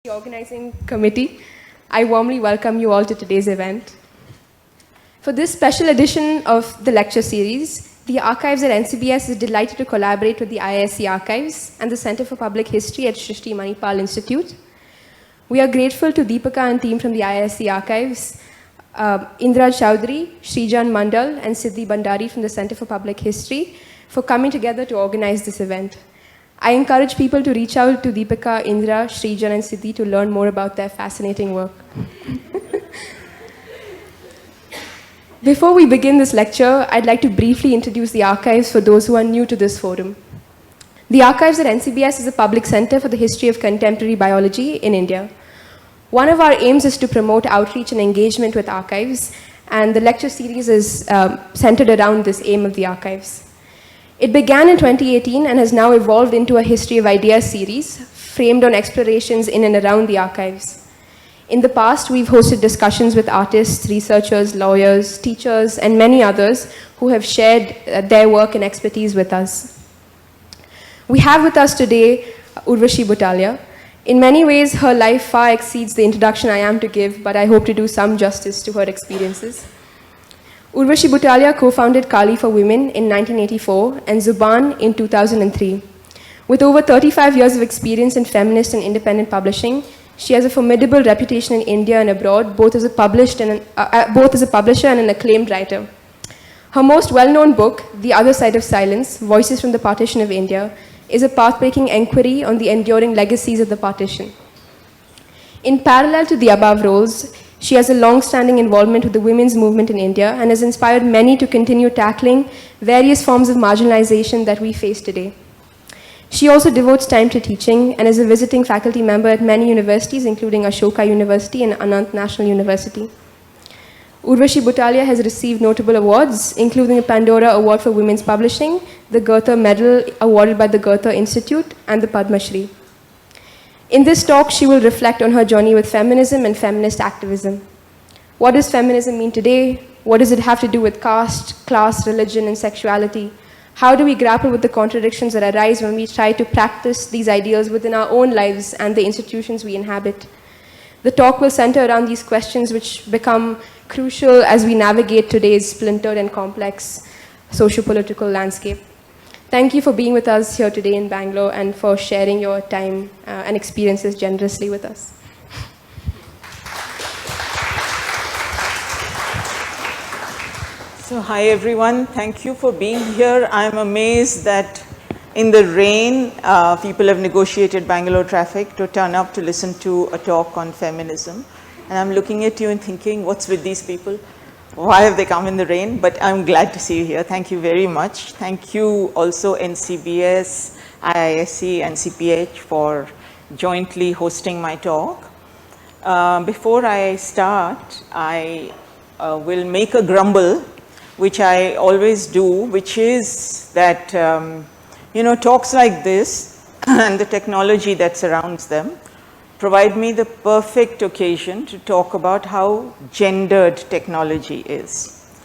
The organizing committee, I warmly welcome you all to today's event. For this special edition of the lecture series, the Archives at NCBS is delighted to collaborate with the IISc Archives and the Centre for Public History at Srishti Manipal Institute. We are grateful to Deepika and team from the IISc Archives, Indra Chowdhury, Srijan Mandal, and Siddhi Bandari from the Centre for Public History for coming together to organize this event. I encourage people to reach out to Deepika, Indra, Srijan, and Siddhi to learn more about their fascinating work. Before we begin this lecture, I'd like to briefly introduce the archives for those who are new to this forum. The Archives at NCBS is a public center for the history of contemporary biology in India. One of our aims is to promote outreach and engagement with archives, and the lecture series is centered around this aim of the archives. It began in 2018 and has now evolved into a History of Ideas series framed on explorations in and around the archives. In the past, we've hosted discussions with artists, researchers, lawyers, teachers, and many others who have shared their work and expertise with us. We have with us today Urvashi Butalia. In many ways, her life far exceeds the introduction I am to give, but I hope to do some justice to her experiences. Urvashi Butalia co-founded Kali for Women in 1984 and Zuban in 2003. With over 35 years of experience in feminist and independent publishing, she has a formidable reputation in India and abroad, both as a publisher and an acclaimed writer. Her most well-known book, The Other Side of Silence, Voices from the Partition of India, is a path-breaking enquiry on the enduring legacies of the partition. In parallel to the above roles, she has a long-standing involvement with the women's movement in India and has inspired many to continue tackling various forms of marginalization that we face today. She also devotes time to teaching and is a visiting faculty member at many universities, including Ashoka University and Anant National University. Urvashi Butalia has received notable awards, including the Pandora Award for Women's Publishing, the Goethe Medal awarded by the Goethe Institute, and the Padma Shri. In this talk, she will reflect on her journey with feminism and feminist activism. What does feminism mean today? What does it have to do with caste, class, religion, and sexuality? How do we grapple with the contradictions that arise when we try to practice these ideals within our own lives and the institutions we inhabit? The talk will center around these questions, which become crucial as we navigate today's splintered and complex socio-political landscape. Thank you for being with us here today in Bangalore and for sharing your time and experiences generously with us. So hi everyone, thank you for being here. I'm amazed that in the rain, people have negotiated Bangalore traffic to turn up to listen to a talk on feminism. And I'm looking at you and thinking, what's with these people? Why have they come in the rain? But I'm glad to see you here. Thank you very much. Thank you also NCBS, IISc, and CPH for jointly hosting my talk. Before I start, I will make a grumble, which I always do, which is that, talks like this and the technology that surrounds them provide me the perfect occasion to talk about how gendered technology is.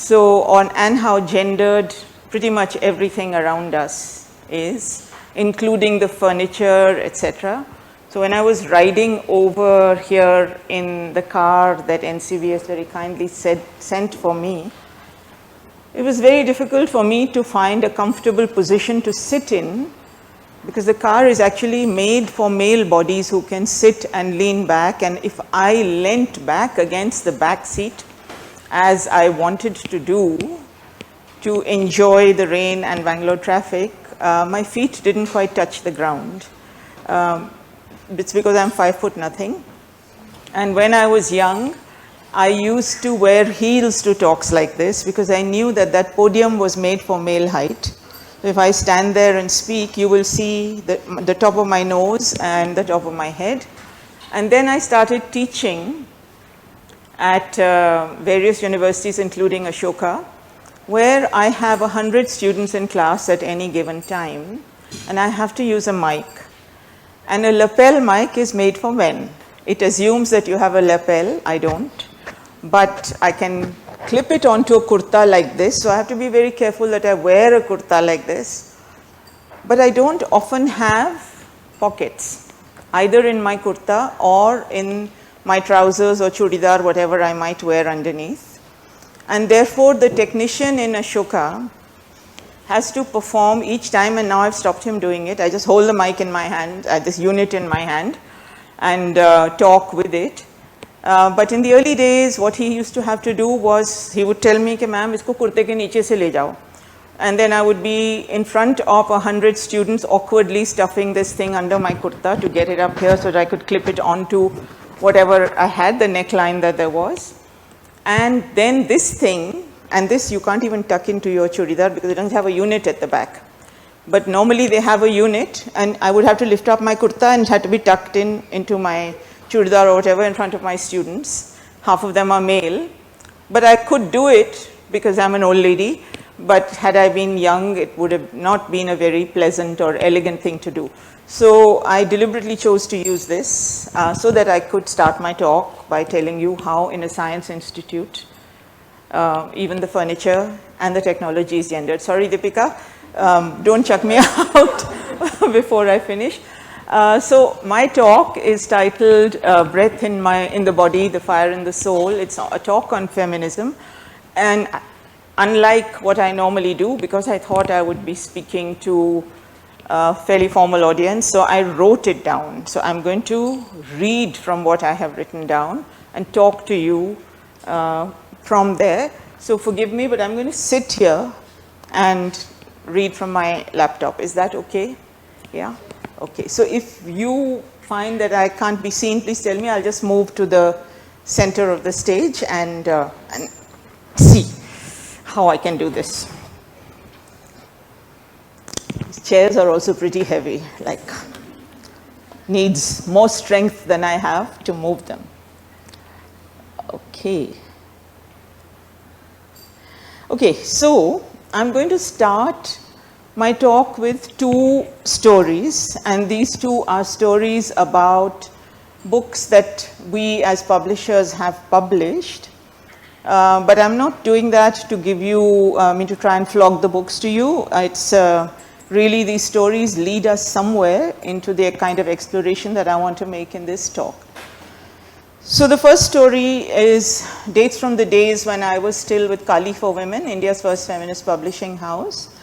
And how gendered pretty much everything around us is, including the furniture, etc. So when I was riding over here in the car that NCBS very kindly sent for me, it was very difficult for me to find a comfortable position to sit in, because the car is actually made for male bodies who can sit and lean back, and if I leant back against the back seat as I wanted to do to enjoy the rain and Bangalore traffic, my feet didn't quite touch the ground. It's because I'm 5 foot nothing, and when I was young I used to wear heels to talks like this because I knew that that podium was made for male height. If I stand there and speak, you will see the top of my nose and the top of my head. And then I started teaching at various universities, including Ashoka, where I have 100 students in class at any given time, and I have to use a mic. And a lapel mic is made for men. It assumes that you have a lapel. I don't. But I can clip it onto a kurta like this, so I have to be very careful that I wear a kurta like this. But I don't often have pockets. either in my kurta or in my trousers or churidar, whatever I might wear underneath. And therefore, the technician in Ashoka has to perform each time, and now I've stopped him doing it. I just hold the mic in my hand, this unit in my hand, and talk with it. But in the early days, what he used to have to do was, he would tell me, ma'am, isko kurte ke niche se le jao. And then I would be in front of 100 students awkwardly stuffing this thing under my kurta to get it up here so that I could clip it onto whatever I had, the neckline that there was. And then this thing, and this you can't even tuck into your churidar because it doesn't have a unit at the back. But normally they have a unit, and I would have to lift up my kurta and it had to be tucked into my churidar or whatever in front of my students. Half of them are male. But I could do it because I'm an old lady. But had I been young, it would have not been a very pleasant or elegant thing to do. So I deliberately chose to use this so that I could start my talk by telling you how in a science institute, even the furniture and the technology is gendered. Sorry, Deepika, don't chuck me out before I finish. So my talk is titled Breath in the Body, the Fire in the Soul. It's a talk on feminism. And unlike what I normally do, because I thought I would be speaking to a fairly formal audience, so I wrote it down. So I'm going to read from what I have written down and talk to you from there. So forgive me, but I'm going to sit here and read from my laptop. Is that okay? Yeah? Okay. So if you find that I can't be seen, please tell me. I'll just move to the center of the stage and see how I can do this. These chairs are also pretty heavy, like needs more strength than I have to move them. Okay. Okay, so I'm going to start my talk with two stories, and these two are stories about books that we as publishers have published. But I'm not doing that to give you, to try and flog the books to you. It's really these stories lead us somewhere into the kind of exploration that I want to make in this talk. So the first story dates from the days when I was still with Kali for Women, India's first feminist publishing house.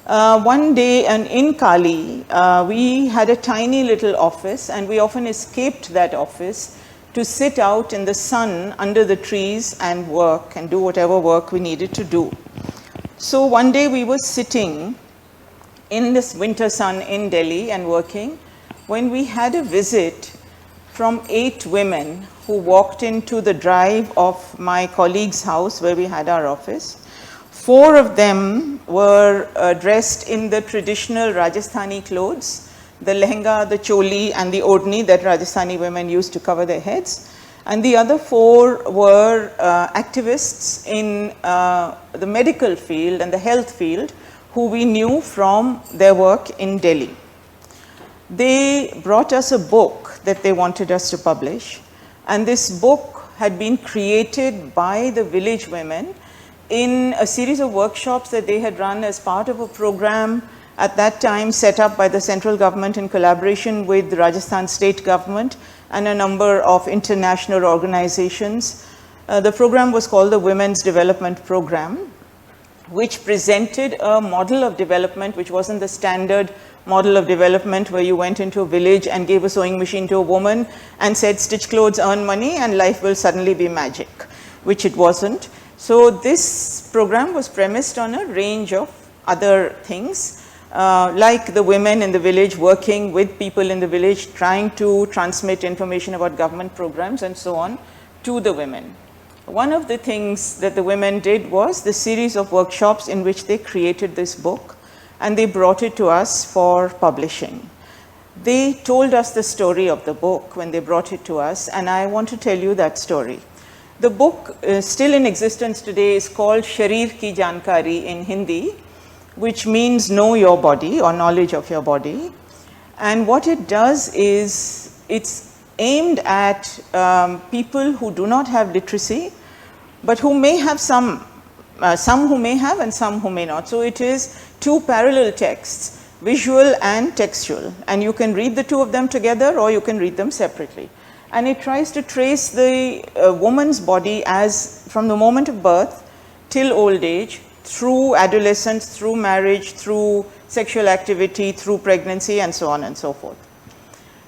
One day in Kali, we had a tiny little office, and we often escaped that office to sit out in the sun under the trees and work and do whatever work we needed to do. So one day we were sitting in this winter sun in Delhi and working when we had a visit from 8 women who walked into the drive of my colleague's house where we had our office. 4 of them were dressed in the traditional Rajasthani clothes, the lehenga, the choli, and the odhni that Rajasthani women used to cover their heads. And the other 4 were activists in the medical field and the health field who we knew from their work in Delhi. They brought us a book that they wanted us to publish, and this book had been created by the village women in a series of workshops that they had run as part of a program at that time set up by the central government in collaboration with the Rajasthan state government and a number of international organizations. The program was called the Women's Development Program, which presented a model of development which wasn't the standard model of development where you went into a village and gave a sewing machine to a woman and said, stitch clothes, earn money, and life will suddenly be magic, which it wasn't. So this program was premised on a range of other things, like the women in the village working with people in the village, trying to transmit information about government programs and so on to the women. One of the things that the women did was the series of workshops in which they created this book, and they brought it to us for publishing. They told us the story of the book when they brought it to us, and I want to tell you that story. The book still in existence today is called Sharir Ki Jankari in Hindi, which means know your body or knowledge of your body. And what it does is it's aimed at people who do not have literacy, but who may have some who may have and some who may not. So it is 2 parallel texts visual and textual. And you can read the two of them together or you can read them separately. And it tries to trace the woman's body as from the moment of birth till old age, through adolescence, through marriage, through sexual activity, through pregnancy, and so on and so forth.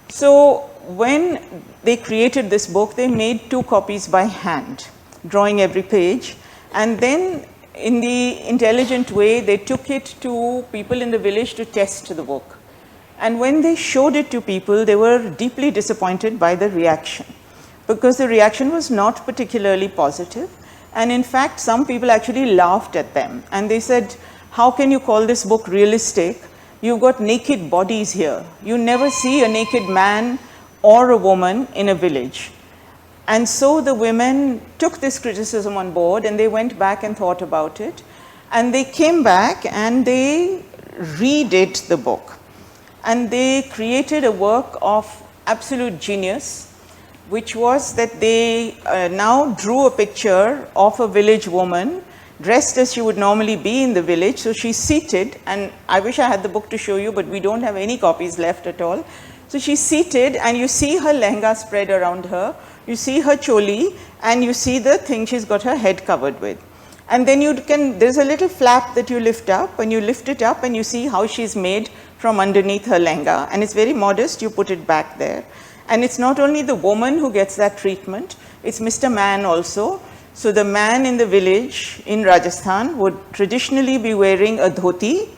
So when they created this book, they made 2 copies by hand, drawing every page. And then in the intelligent way, they took it to people in the village to test the book. And when they showed it to people, they were deeply disappointed by the reaction, because the reaction was not particularly positive. And in fact, some people actually laughed at them. And they said, how can you call this book realistic? You've got naked bodies here. You never see a naked man or a woman in a village. And so the women took this criticism on board and they went back and thought about it. And they came back and they redid the book. And they created a work of absolute genius, which was that they now drew a picture of a village woman dressed as she would normally be in the village. So she's seated, and I wish I had the book to show you, but we don't have any copies left at all. So she's seated and you see her lehenga spread around her, you see her choli, and you see the thing she's got her head covered with. And then there's a little flap that you lift up, and you lift it up and you see how she's made from underneath her lehenga, and it's very modest, you put it back there. And it's not only the woman who gets that treatment, it's Mr. Man also. So the man in the village in Rajasthan would traditionally be wearing a dhoti,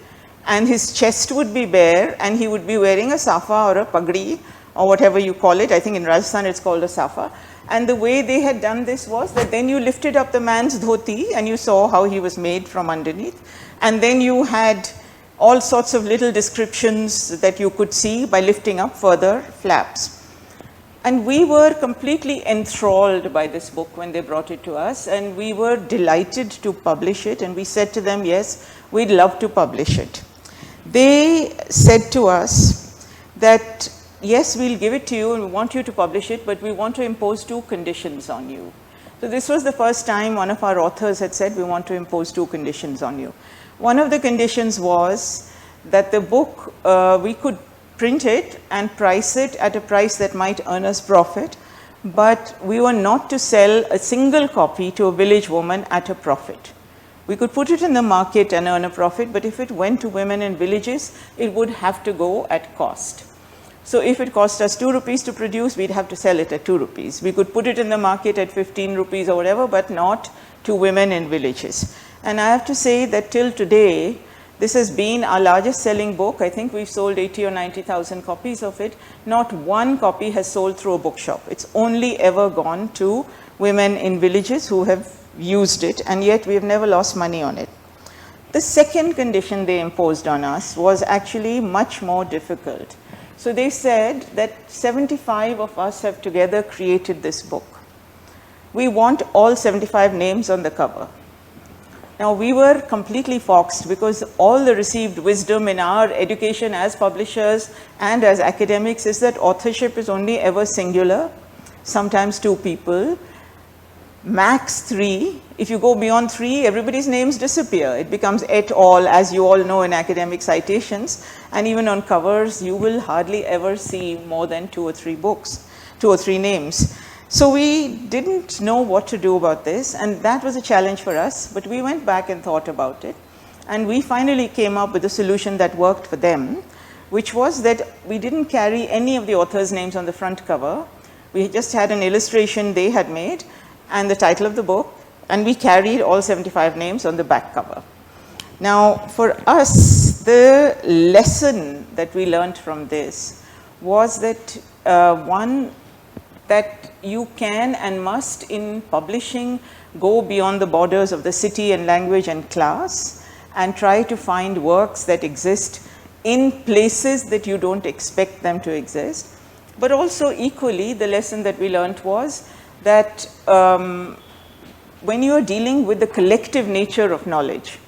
and his chest would be bare, and he would be wearing a safa or a pagdi or whatever you call it. I think in Rajasthan it's called a safa. And the way they had done this was that then you lifted up the man's dhoti and you saw how he was made from underneath. And then you had all sorts of little descriptions that you could see by lifting up further flaps. And we were completely enthralled by this book when they brought it to us, and we were delighted to publish it, and we said to them, yes, we'd love to publish it. They said to us that, yes, we'll give it to you and we want you to publish it, but we want to impose 2 conditions on you. So this was the first time one of our authors had said, we want to impose 2 conditions on you. One of the conditions was that the book, we could print it and price it at a price that might earn us profit, but we were not to sell a single copy to a village woman at a profit. We could put it in the market and earn a profit, but if it went to women in villages, it would have to go at cost. So if it cost us 2 rupees to produce, we'd have to sell it at 2 rupees. We could put it in the market at 15 rupees or whatever, but not to women in villages. And I have to say that till today, this has been our largest selling book. I think we've sold 80 or 90,000 copies of it. Not one copy has sold through a bookshop. It's only ever gone to women in villages who have used it, and yet we have never lost money on it. The second condition they imposed on us was actually much more difficult. So they said that 75 of us have together created this book. We want all 75 names on the cover. Now, we were completely foxed because all the received wisdom in our education as publishers and as academics is that authorship is only ever singular, sometimes 2 people, max 3. If you go beyond 3, everybody's names disappear. It becomes et al., as you all know in academic citations, and even on covers, you will hardly ever see more than 2 or 3 books, 2 or 3 names. So we didn't know what to do about this, and that was a challenge for us, but we went back and thought about it, and we finally came up with a solution that worked for them, which was that we didn't carry any of the authors' names on the front cover. We just had an illustration they had made and the title of the book, and we carried all 75 names on the back cover. Now, for us, the lesson that we learned from this was that one, that you can and must in publishing go beyond the borders of the city and language and class and try to find works that exist in places that you don't expect them to exist. But also equally, the lesson that we learned was that when you are dealing with the collective nature of knowledge,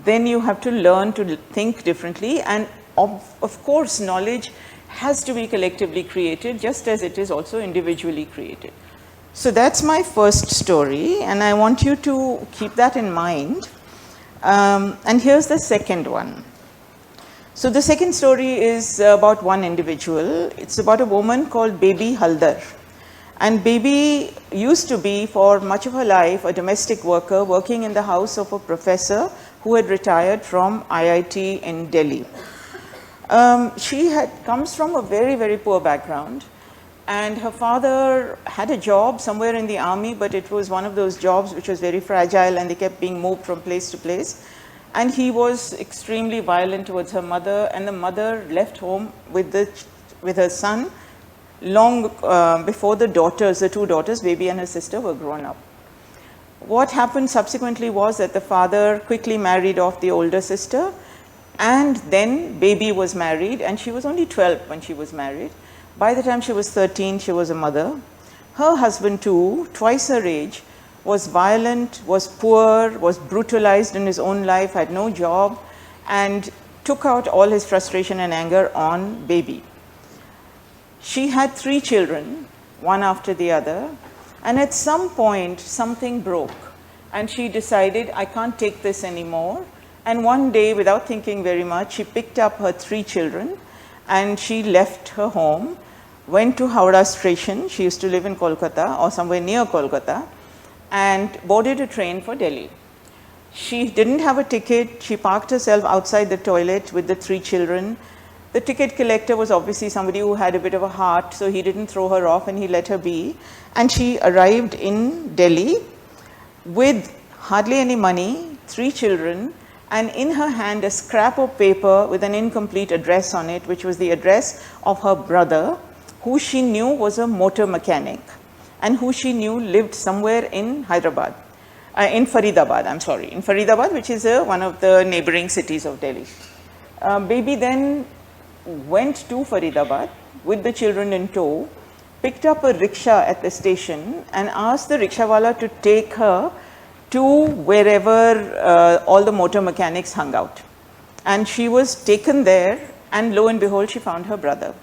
then you have to learn to think differently, and of course knowledge has to be collectively created just as it is also individually created. So that's my first story, and I want you to keep that in mind. And here's the second one. So the second story is about one individual. It's about a woman called Baby Haldar. And Baby used to be, for much of her life, a domestic worker working in the house of a professor who had retired from IIT in Delhi. She comes from a very, very poor background. And her father had a job somewhere in the army, but it was one of those jobs which was very fragile and they kept being moved from place to place. And he was extremely violent towards her mother, and the mother left home with her son long before the two daughters, Baby and her sister, were grown up. What happened subsequently was that the father quickly married off the older sister, and then Baby was married, and she was only 12 when she was married. By the time she was 13, she was a mother. Her husband too, twice her age, was violent, was poor, was brutalized in his own life, had no job, and took out all his frustration and anger on Baby. She had 3 children, one after the other, and at some point something broke and she decided, I can't take this anymore. And one day, without thinking very much, she picked up her 3 children and she left her home, went to Howrah station. She used to live in Kolkata or somewhere near Kolkata, and boarded a train for Delhi. She didn't have a ticket. She parked herself outside the toilet with the 3 children. The ticket collector was obviously somebody who had a bit of a heart, so he didn't throw her off and he let her be. And she arrived in Delhi with hardly any money, 3 children, and in her hand a scrap of paper with an incomplete address on it, which was the address of her brother, who she knew was a motor mechanic and who she knew lived somewhere in Hyderabad, in Faridabad, which is one of the neighboring cities of Delhi. Baby then went to Faridabad with the children in tow, picked up a rickshaw at the station and asked the rickshawala to take her to wherever all the motor mechanics hung out. And she was taken there, and lo and behold, she found her brother.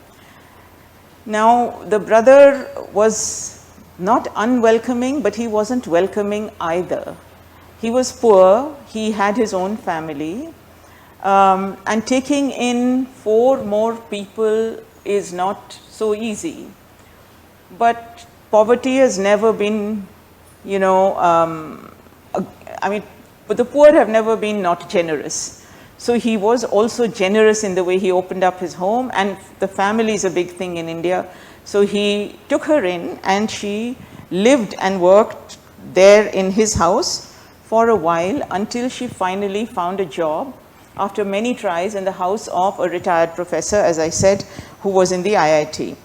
Now, the brother was not unwelcoming, but he wasn't welcoming either. He was poor, he had his own family, and taking in 4 more people is not so easy. But poverty has never been, but the poor have never been not generous. So he was also generous in the way he opened up his home, and the family is a big thing in India. So he took her in and she lived and worked there in his house for a while until she finally found a job after many tries in the house of a retired professor, as I said, who was in the IIT.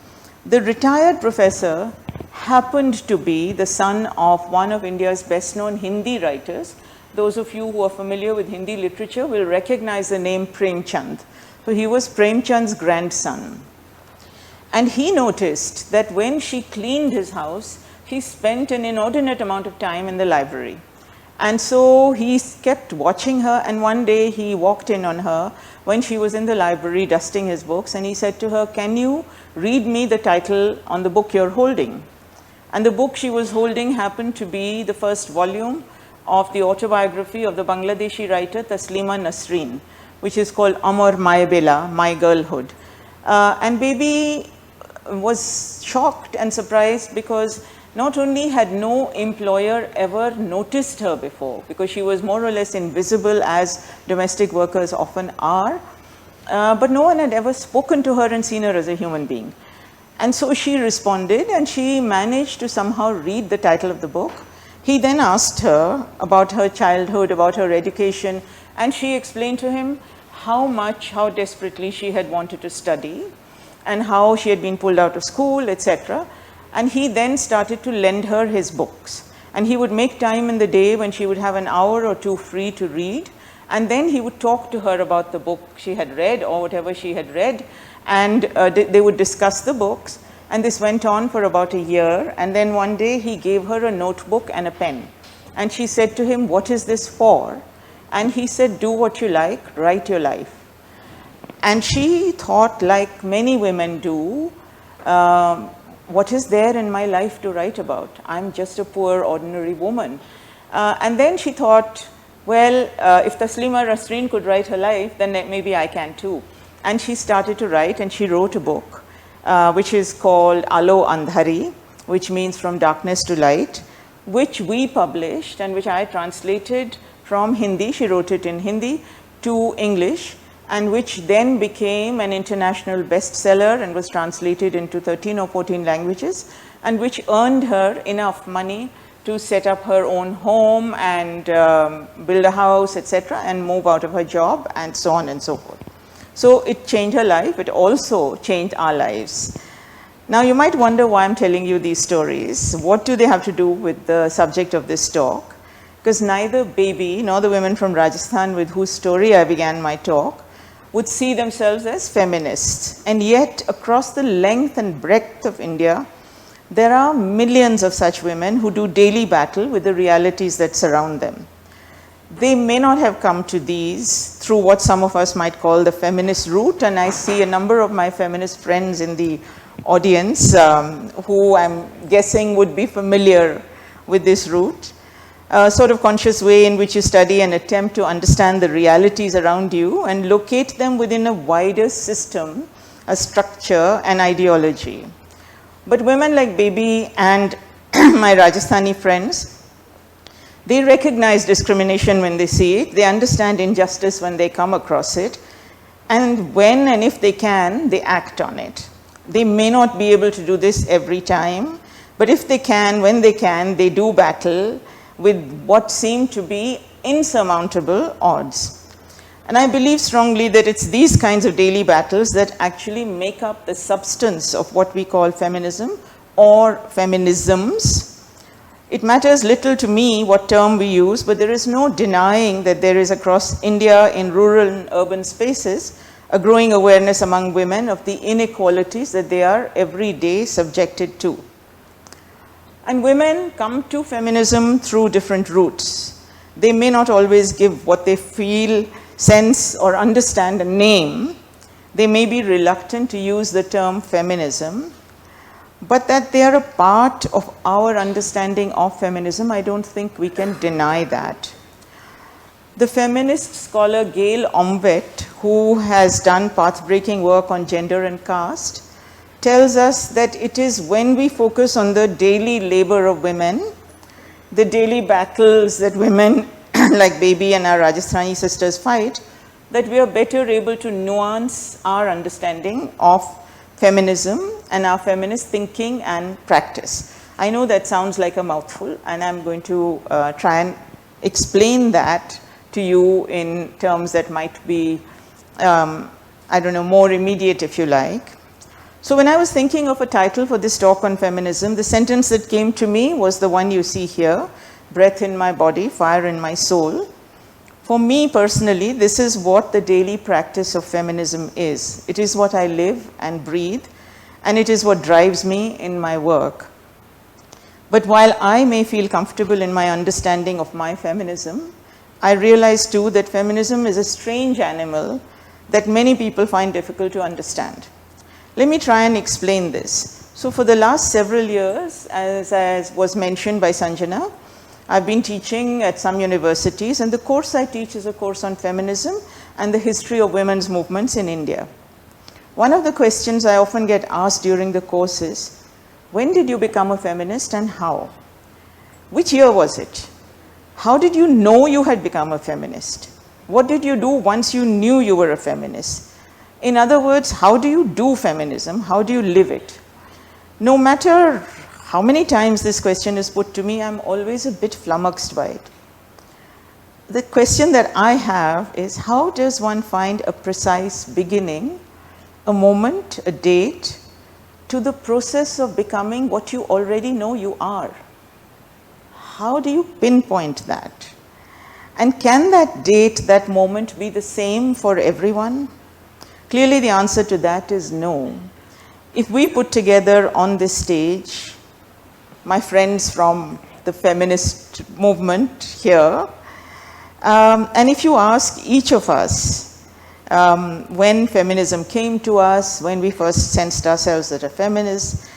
The retired professor happened to be the son of one of India's best known Hindi writers. Those of you who are familiar with Hindi literature will recognize the name Prem Chand. So he was Prem Chand's grandson. And he noticed that when she cleaned his house, he spent an inordinate amount of time in the library. And so he kept watching her, and one day he walked in on her when she was in the library dusting his books, and he said to her, "Can you read me the title on the book you're holding?" And the book she was holding happened to be the first volume of the autobiography of the Bangladeshi writer Taslima Nasreen, which is called Amar Mai Bela, My Girlhood. And Baby was shocked and surprised because not only had no employer ever noticed her before, because she was more or less invisible as domestic workers often are, but no one had ever spoken to her and seen her as a human being. And so she responded, and she managed to somehow read the title of the book. He then asked her about her childhood, about her education, and she explained to him how desperately she had wanted to study and how she had been pulled out of school, etc. And he then started to lend her his books. And he would make time in the day when she would have an hour or 2 free to read, and then he would talk to her about the book she had read or whatever she had read, and they would discuss the books. And this went on for about a year, and then one day he gave her a notebook and a pen. And she said to him, "What is this for?" And he said, "Do what you like, write your life." And she thought, like many women do, what is there in my life to write about? I'm just a poor, ordinary woman. And then she thought, well, if Taslima Nasreen could write her life, then maybe I can too. and she started to write, and she wrote a book which is called Alo Andhari, which means from darkness to light, which we published and which I translated from Hindi. She wrote it in Hindi to English, and which then became an international bestseller and was translated into 13 or 14 languages, and which earned her enough money to set up her own home and build a house, etc., and move out of her job, and so on and so forth. So it changed her life. It also changed our lives. Now you might wonder why I'm telling you these stories. What do they have to do with the subject of this talk? Because neither Baby nor the women from Rajasthan with whose story I began my talk would see themselves as feminists. And yet across the length and breadth of India, there are millions of such women who do daily battle with the realities that surround them. They may not have come to these through what some of us might call the feminist route, and I see a number of my feminist friends in the audience who I'm guessing would be familiar with this route. A sort of conscious way in which you study and attempt to understand the realities around you and locate them within a wider system, a structure, an ideology. But women like Baby and my Rajasthani friends, they recognize discrimination when they see it, they understand injustice when they come across it, and when and if they can, they act on it. They may not be able to do this every time, but if they can, when they can, they do battle with what seem to be insurmountable odds. And I believe strongly that it's these kinds of daily battles that actually make up the substance of what we call feminism or feminisms. It matters little to me what term we use, but there is no denying that there is across India in rural and urban spaces a growing awareness among women of the inequalities that they are every day subjected to. And women come to feminism through different routes. They may not always give what they feel, sense, or understand a name. They may be reluctant to use the term feminism, but that they are a part of our understanding of feminism, I don't think we can deny that. The feminist scholar Gail Omvedt, who has done path-breaking work on gender and caste, tells us that it is when we focus on the daily labor of women, the daily battles that women like Baby and our Rajasthani sisters fight, that we are better able to nuance our understanding of feminism and our feminist thinking and practice. I know that sounds like a mouthful, and I'm going to try and explain that to you in terms that might be, I don't know, more immediate if you like. So when I was thinking of a title for this talk on feminism, the sentence that came to me was the one you see here, breath in my body, fire in my soul. For me personally, this is what the daily practice of feminism is. It is what I live and breathe, and it is what drives me in my work. But while I may feel comfortable in my understanding of my feminism, I realize too that feminism is a strange animal that many people find difficult to understand. Let me try and explain this. So for the last several years, as was mentioned by Sanjana, I've been teaching at some universities, and the course I teach is a course on feminism and the history of women's movements in India. One of the questions I often get asked during the course is, when did you become a feminist and how? Which year was it? How did you know you had become a feminist? What did you do once you knew you were a feminist? In other words, how do you do feminism? How do you live it? No matter how many times this question is put to me, I'm always a bit flummoxed by it. The question that I have is, how does one find a precise beginning, a moment, a date, to the process of becoming what you already know you are? How do you pinpoint that? And can that date, that moment be the same for everyone? Clearly the answer to that is no. If we put together on this stage my friends from the feminist movement here, and if you ask each of us when feminism came to us, when we first sensed ourselves as a feminist,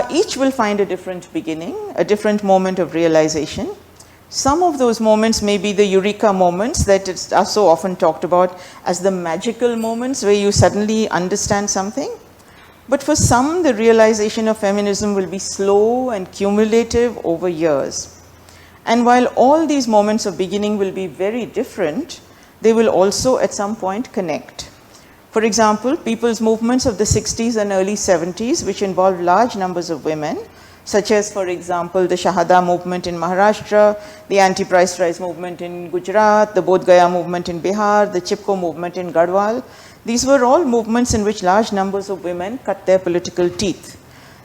each will find a different beginning, a different moment of realization. Some of those moments may be the eureka moments that are so often talked about as the magical moments where you suddenly understand something. But for some, the realization of feminism will be slow and cumulative over years. And while all these moments of beginning will be very different, they will also at some point connect. For example, people's movements of the 60s and early 70s, which involved large numbers of women, such as, for example, the Shahada movement in Maharashtra, the anti-price rise movement in Gujarat, the Bodh Gaya movement in Bihar, the Chipko movement in Garhwal. These were all movements in which large numbers of women cut their political teeth.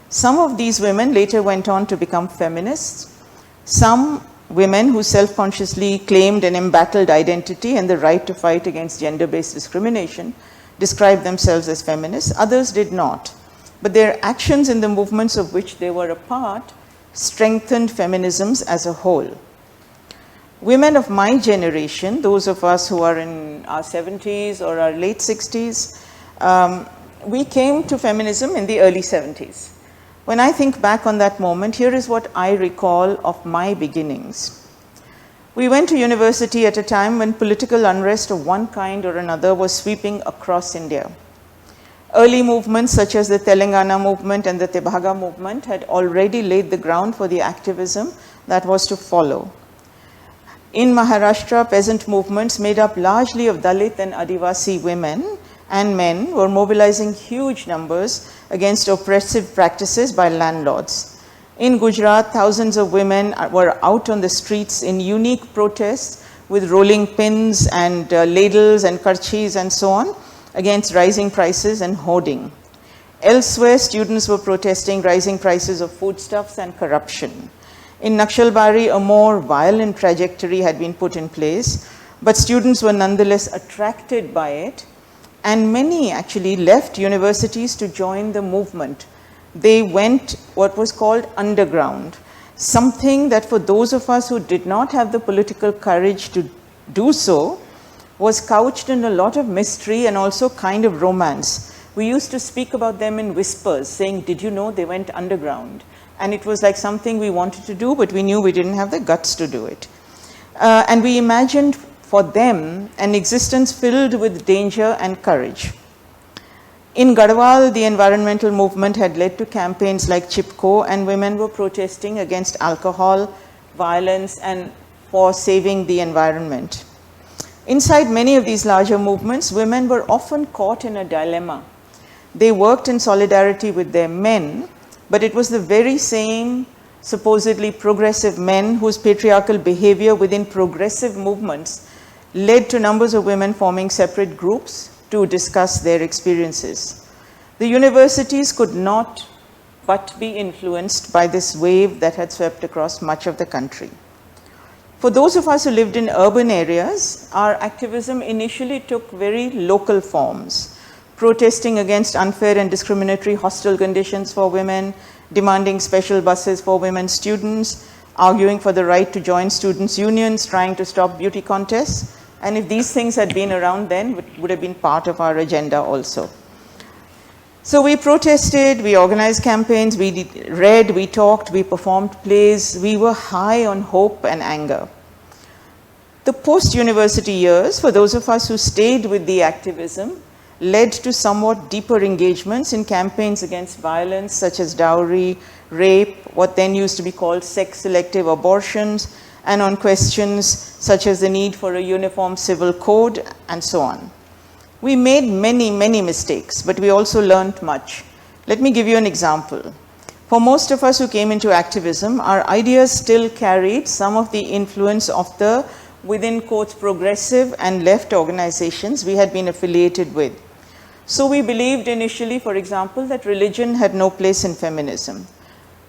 Some of these women later went on to become feminists. Some women who self-consciously claimed an embattled identity and the right to fight against gender-based discrimination described themselves as feminists. Others did not. But their actions in the movements of which they were a part strengthened feminisms as a whole. Women of my generation, those of us who are in our 70s or our late 60s, we came to feminism in the early 70s. When I think back on that moment, here is what I recall of my beginnings. We went to university at a time when political unrest of one kind or another was sweeping across India. Early movements such as the Telangana movement and the Tebhaga movement had already laid the ground for the activism that was to follow. In Maharashtra, peasant movements made up largely of Dalit and Adivasi women and men were mobilizing huge numbers against oppressive practices by landlords. In Gujarat, thousands of women were out on the streets in unique protests with rolling pins and ladles and karchis and so on, against rising prices and hoarding. Elsewhere, students were protesting rising prices of foodstuffs and corruption. In Naxalbari, a more violent trajectory had been put in place, but students were nonetheless attracted by it, and many actually left universities to join the movement. They went what was called underground, something that for those of us who did not have the political courage to do so, was couched in a lot of mystery and also kind of romance. We used to speak about them in whispers, saying, did you know they went underground? And it was like something we wanted to do, but we knew we didn't have the guts to do it. And we imagined for them an existence filled with danger and courage. In Garhwal, the environmental movement had led to campaigns like Chipko, and women were protesting against alcohol, violence, and for saving the environment. Inside many of these larger movements, women were often caught in a dilemma. They worked in solidarity with their men, but it was the very same supposedly progressive men whose patriarchal behavior within progressive movements led to numbers of women forming separate groups to discuss their experiences. The universities could not but be influenced by this wave that had swept across much of the country. For those of us who lived in urban areas, our activism initially took very local forms, protesting against unfair and discriminatory hostel conditions for women, demanding special buses for women students, arguing for the right to join students' unions, trying to stop beauty contests. And if these things had been around then, it would have been part of our agenda also. So we protested, we organized campaigns, we read, we talked, we performed plays, we were high on hope and anger. The post-university years, for those of us who stayed with the activism, led to somewhat deeper engagements in campaigns against violence such as dowry, rape, what then used to be called sex-selective abortions, and on questions such as the need for a uniform civil code, and so on. We made many, many mistakes, but we also learned much. Let me give you an example. For most of us who came into activism, our ideas still carried some of the influence of the, within quotes, progressive and left organizations we had been affiliated with. So we believed initially, for example, that religion had no place in feminism,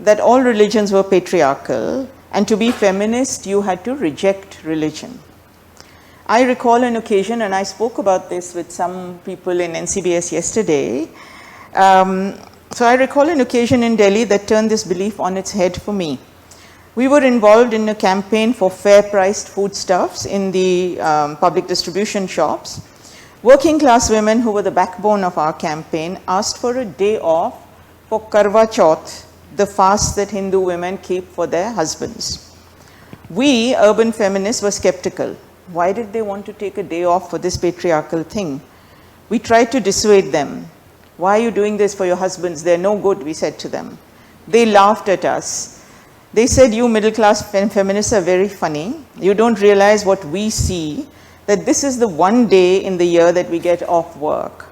that all religions were patriarchal, and to be feminist, you had to reject religion. I recall an occasion, and I spoke about this with some people in NCBS yesterday. So I recall an occasion in Delhi that turned this belief on its head for me. We were involved in a campaign for fair-priced foodstuffs in the public distribution shops. Working class women who were the backbone of our campaign asked for a day off for Karwa Chauth, the fast that Hindu women keep for their husbands. We, urban feminists, were skeptical. Why did they want to take a day off for this patriarchal thing? We tried to dissuade them. Why are you doing this for your husbands? They're no good, we said to them. They laughed at us. They said, you middle-class feminists are very funny. You don't realize what we see, that this is the one day in the year that we get off work.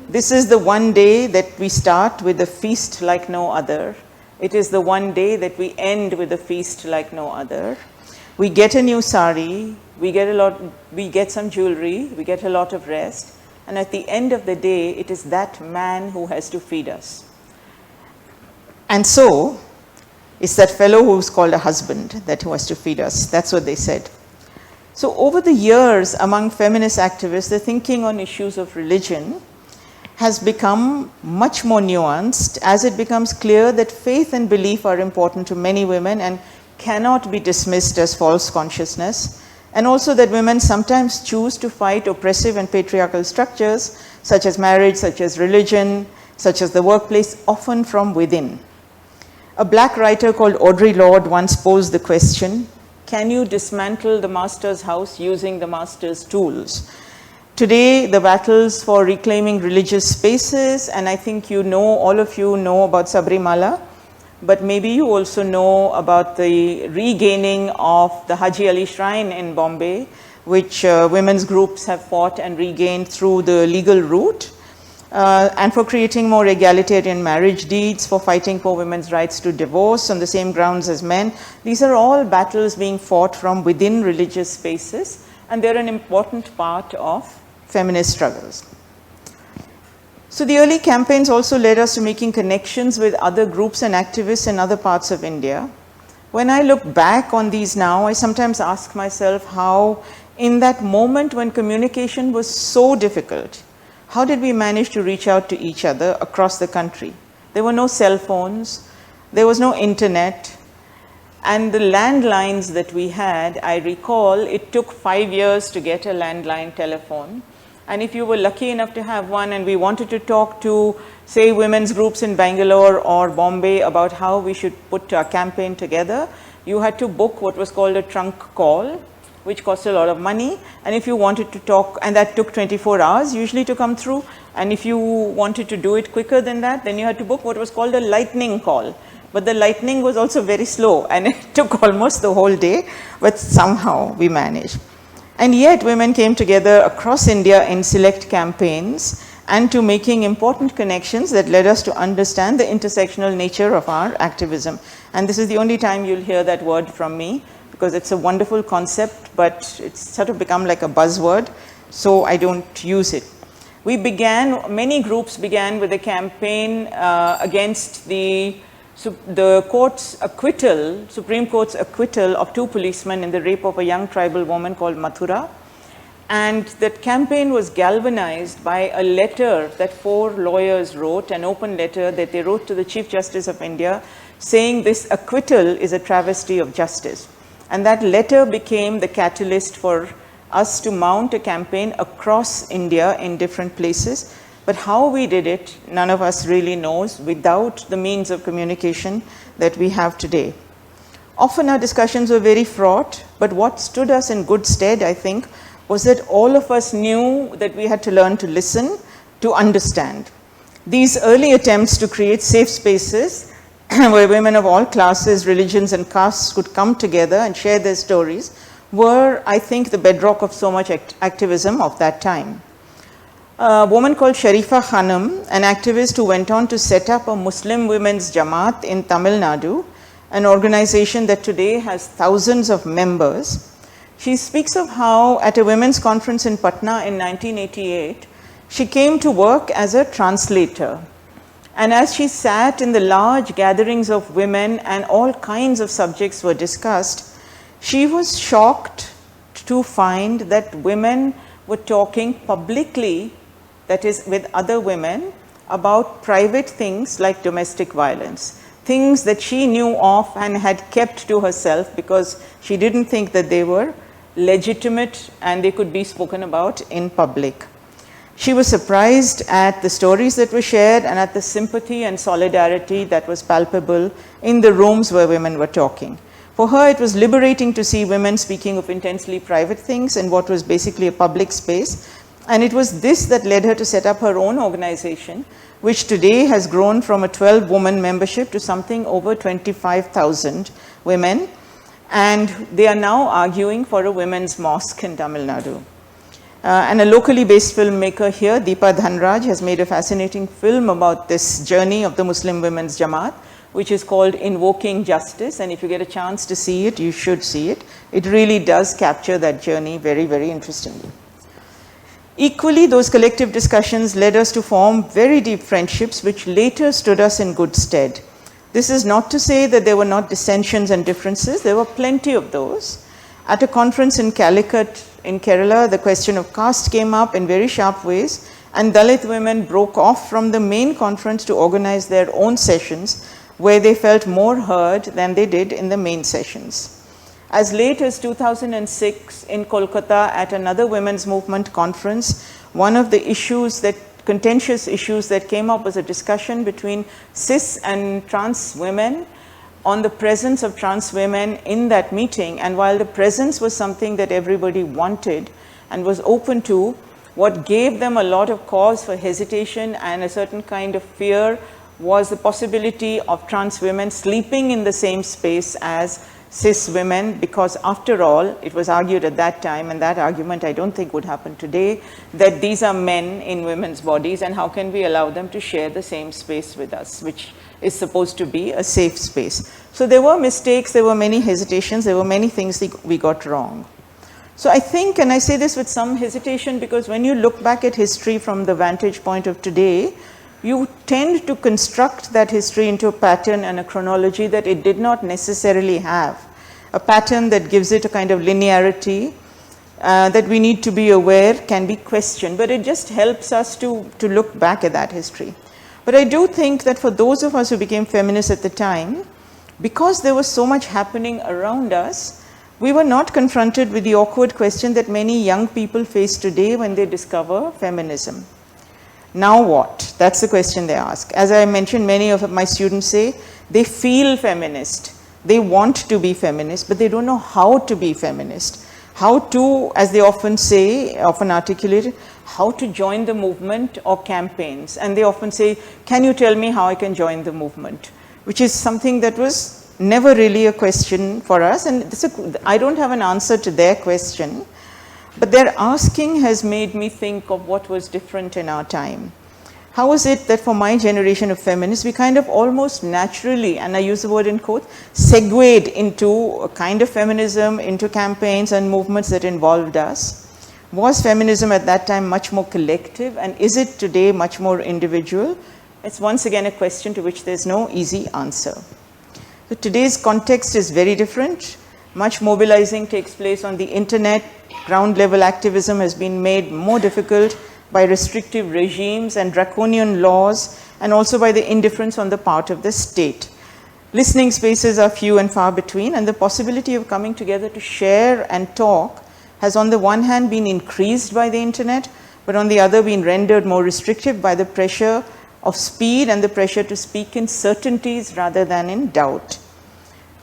This is the one day that we start with a feast like no other. It is the one day that we end with a feast like no other. We get a new sari, we get some jewelry, we get a lot of rest, and at the end of the day, it is that man who has to feed us. And so, it's that fellow who's called a husband that who has to feed us. That's what they said. So over the years, among feminist activists, the thinking on issues of religion has become much more nuanced as it becomes clear that faith and belief are important to many women and cannot be dismissed as false consciousness, and also that women sometimes choose to fight oppressive and patriarchal structures such as marriage, such as religion, such as the workplace, often from within. A black writer called Audre Lorde once posed the question, can you dismantle the master's house using the master's tools? Today, the battles for reclaiming religious spaces, and I think you know, all of you know about Sabrimala, but maybe you also know about the regaining of the Haji Ali Shrine in Bombay, which women's groups have fought and regained through the legal route, and for creating more egalitarian marriage deeds, for fighting for women's rights to divorce on the same grounds as men. These are all battles being fought from within religious spaces, and they're an important part of feminist struggles. So the early campaigns also led us to making connections with other groups and activists in other parts of India. When I look back on these now, I sometimes ask myself how in that moment when communication was so difficult, how did we manage to reach out to each other across the country? There were no cell phones, there was no internet, and the landlines that we had, I recall, it took 5 years to get a landline telephone. And if you were lucky enough to have one and we wanted to talk to, say, women's groups in Bangalore or Bombay about how we should put a campaign together, you had to book what was called a trunk call, which cost a lot of money. And if you wanted to talk, and that took 24 hours usually to come through, and if you wanted to do it quicker than that, then you had to book what was called a lightning call. But the lightning was also very slow, and it took almost the whole day, but somehow we managed. And yet women came together across India in select campaigns and to making important connections that led us to understand the intersectional nature of our activism. And this is the only time you'll hear that word from me, because it's a wonderful concept, but it's sort of become like a buzzword, so I don't use it. Many groups began with a campaign against the court's acquittal, Supreme Court's acquittal of 2 policemen in the rape of a young tribal woman called Mathura. And that campaign was galvanized by a letter that 4 lawyers wrote, an open letter that they wrote to the Chief Justice of India, saying this acquittal is a travesty of justice. And that letter became the catalyst for us to mount a campaign across India in different places. But how we did it, none of us really knows without the means of communication that we have today. Often our discussions were very fraught, but what stood us in good stead, I think, was that all of us knew that we had to learn to listen, to understand. These early attempts to create safe spaces where women of all classes, religions, and castes could come together and share their stories were, I think, the bedrock of so much activism of that time. A woman called Sharifa Khanum, an activist who went on to set up a Muslim women's Jamaat in Tamil Nadu, an organization that today has thousands of members. She speaks of how at a women's conference in Patna in 1988, she came to work as a translator. And as she sat in the large gatherings of women and all kinds of subjects were discussed, she was shocked to find that women were talking publicly, that is with other women, about private things like domestic violence, things that she knew of and had kept to herself because she didn't think that they were legitimate and they could be spoken about in public. She was surprised at the stories that were shared and at the sympathy and solidarity that was palpable in the rooms where women were talking. For her, it was liberating to see women speaking of intensely private things in what was basically a public space. And it was this that led her to set up her own organization, which today has grown from a 12-woman membership to something over 25,000 women. And they are now arguing for a women's mosque in Tamil Nadu. And a locally based filmmaker here, Deepa Dhanraj, has made a fascinating film about this journey of the Muslim Women's Jamaat, which is called Invoking Justice. And if you get a chance to see it, you should see it. It really does capture that journey very, very interestingly. Equally, those collective discussions led us to form very deep friendships, which later stood us in good stead. This is not to say that there were not dissensions and differences. There were plenty of those. At a conference in Calicut in Kerala, the question of caste came up in very sharp ways, and Dalit women broke off from the main conference to organize their own sessions, where they felt more heard than they did in the main sessions. As late as 2006 in Kolkata at another women's movement conference, one of the issues that contentious issues that came up was a discussion between cis and trans women on the presence of trans women in that meeting. And while the presence was something that everybody wanted and was open to, what gave them a lot of cause for hesitation and a certain kind of fear was the possibility of trans women sleeping in the same space as cis women, because after all, it was argued at that time, and that argument I don't think would happen today, that these are men in women's bodies, and how can we allow them to share the same space with us, which is supposed to be a safe space. So there were mistakes, there were many hesitations, there were many things we got wrong. So I think, and I say this with some hesitation, because when you look back at history from the vantage point of today, you tend to construct that history into a pattern and a chronology that it did not necessarily have. A pattern that gives it a kind of linearity that we need to be aware can be questioned, but it just helps us to look back at that history. But I do think that for those of us who became feminists at the time, because there was so much happening around us, we were not confronted with the awkward question that many young people face today when they discover feminism. Now what? That's the question they ask. As I mentioned, many of my students say they feel feminist. They want to be feminist, but they don't know how to be feminist. How to, as they often say, often articulate, how to join the movement or campaigns. And they often say, can you tell me how I can join the movement? Which is something that was never really a question for us. And I don't have an answer to their question. But their asking has made me think of what was different in our time. How was it that for my generation of feminists, we kind of almost naturally, and I use the word in quotes, segued into a kind of feminism, into campaigns and movements that involved us? Was feminism at that time much more collective, and is it today much more individual? It's once again a question to which there's no easy answer. So today's context is very different. Much mobilizing takes place on the internet. Ground level activism has been made more difficult by restrictive regimes and draconian laws, and also by the indifference on the part of the state. Listening spaces are few and far between, and the possibility of coming together to share and talk has on the one hand been increased by the internet, but on the other been rendered more restrictive by the pressure of speed and the pressure to speak in certainties rather than in doubt.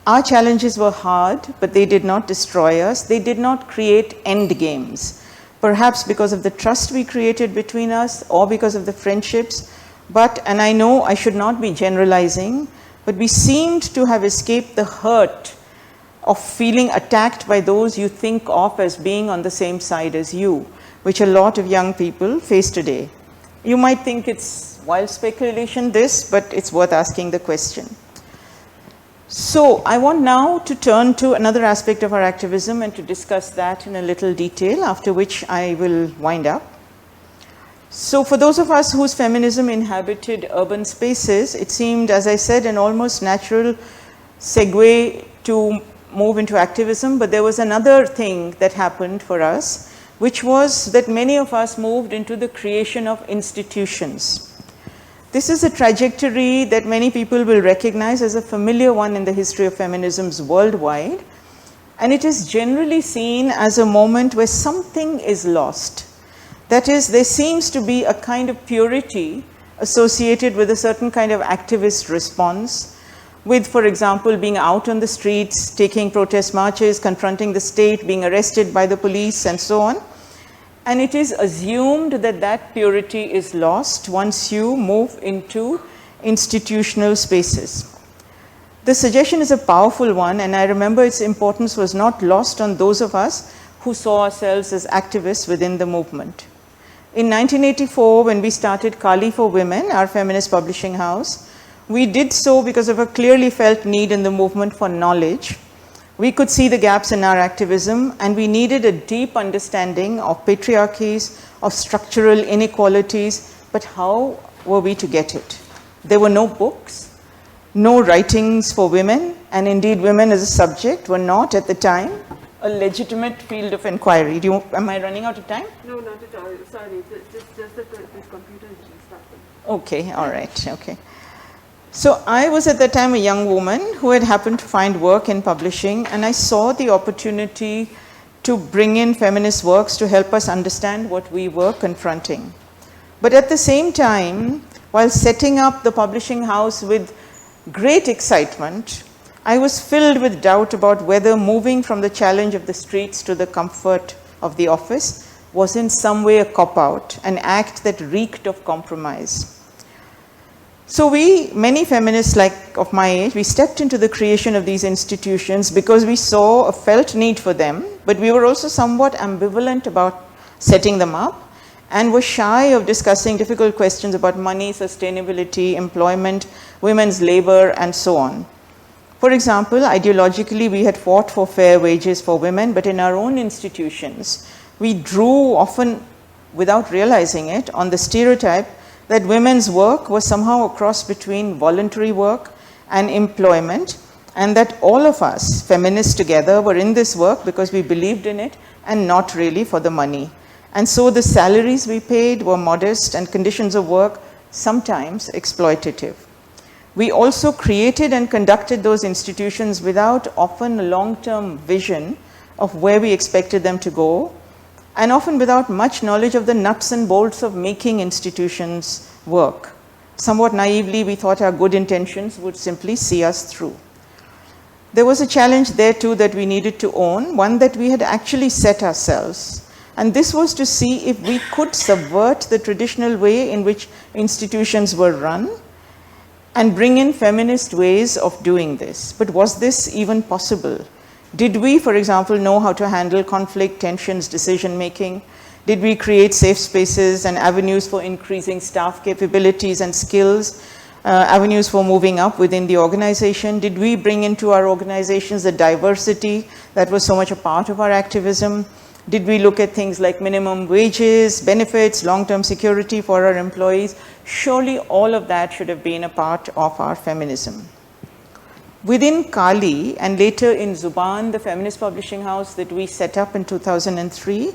Our challenges were hard, but they did not destroy us. They did not create end games, perhaps because of the trust we created between us or because of the friendships. But, and I know I should not be generalizing, but we seemed to have escaped the hurt of feeling attacked by those you think of as being on the same side as you, which a lot of young people face today. You might think it's wild speculation, this, but it's worth asking the question. So I want now to turn to another aspect of our activism and to discuss that in a little detail, after which I will wind up. So for those of us whose feminism inhabited urban spaces, it seemed, as I said, an almost natural segue to move into activism, but there was another thing that happened for us, which was that many of us moved into the creation of institutions. This is a trajectory that many people will recognize as a familiar one in the history of feminisms worldwide, and it is generally seen as a moment where something is lost. That is, there seems to be a kind of purity associated with a certain kind of activist response, with, for example, being out on the streets, taking protest marches, confronting the state, being arrested by the police, and so on. And it is assumed that that purity is lost once you move into institutional spaces. The suggestion is a powerful one, and I remember its importance was not lost on those of us who saw ourselves as activists within the movement. In 1984, when we started Kali for Women, our feminist publishing house, we did so because of a clearly felt need in the movement for knowledge. We could see the gaps in our activism, and we needed a deep understanding of patriarchies, of structural inequalities, but how were we to get it? There were no books, no writings for women, and indeed women as a subject were not at the time a legitimate field of inquiry. Am I running out of time? No, not at all. Sorry, just that this computer is restarting. Okay, all right, okay. So I was at that time a young woman who had happened to find work in publishing, and I saw the opportunity to bring in feminist works to help us understand what we were confronting. But at the same time, while setting up the publishing house with great excitement, I was filled with doubt about whether moving from the challenge of the streets to the comfort of the office was in some way a cop-out, an act that reeked of compromise. So many feminists like of my age, we stepped into the creation of these institutions because we saw a felt need for them, but we were also somewhat ambivalent about setting them up and were shy of discussing difficult questions about money, sustainability, employment, women's labor, and so on. For example, ideologically, we had fought for fair wages for women, but in our own institutions, we drew, often without realizing it, on the stereotype that women's work was somehow a cross between voluntary work and employment, and that all of us, feminists together, were in this work because we believed in it and not really for the money. And so the salaries we paid were modest and conditions of work sometimes exploitative. We also created and conducted those institutions without often a long-term vision of where we expected them to go, and often without much knowledge of the nuts and bolts of making institutions work. Somewhat naively, we thought our good intentions would simply see us through. There was a challenge there too that we needed to own, one that we had actually set ourselves. And this was to see if we could subvert the traditional way in which institutions were run and bring in feminist ways of doing this. But was this even possible? Did we, for example, know how to handle conflict, tensions, decision-making? Did we create safe spaces and avenues for increasing staff capabilities and skills, avenues for moving up within the organization? Did we bring into our organizations the diversity that was so much a part of our activism? Did we look at things like minimum wages, benefits, long-term security for our employees? Surely all of that should have been a part of our feminism. Within Kali, and later in Zuban, the feminist publishing house that we set up in 2003,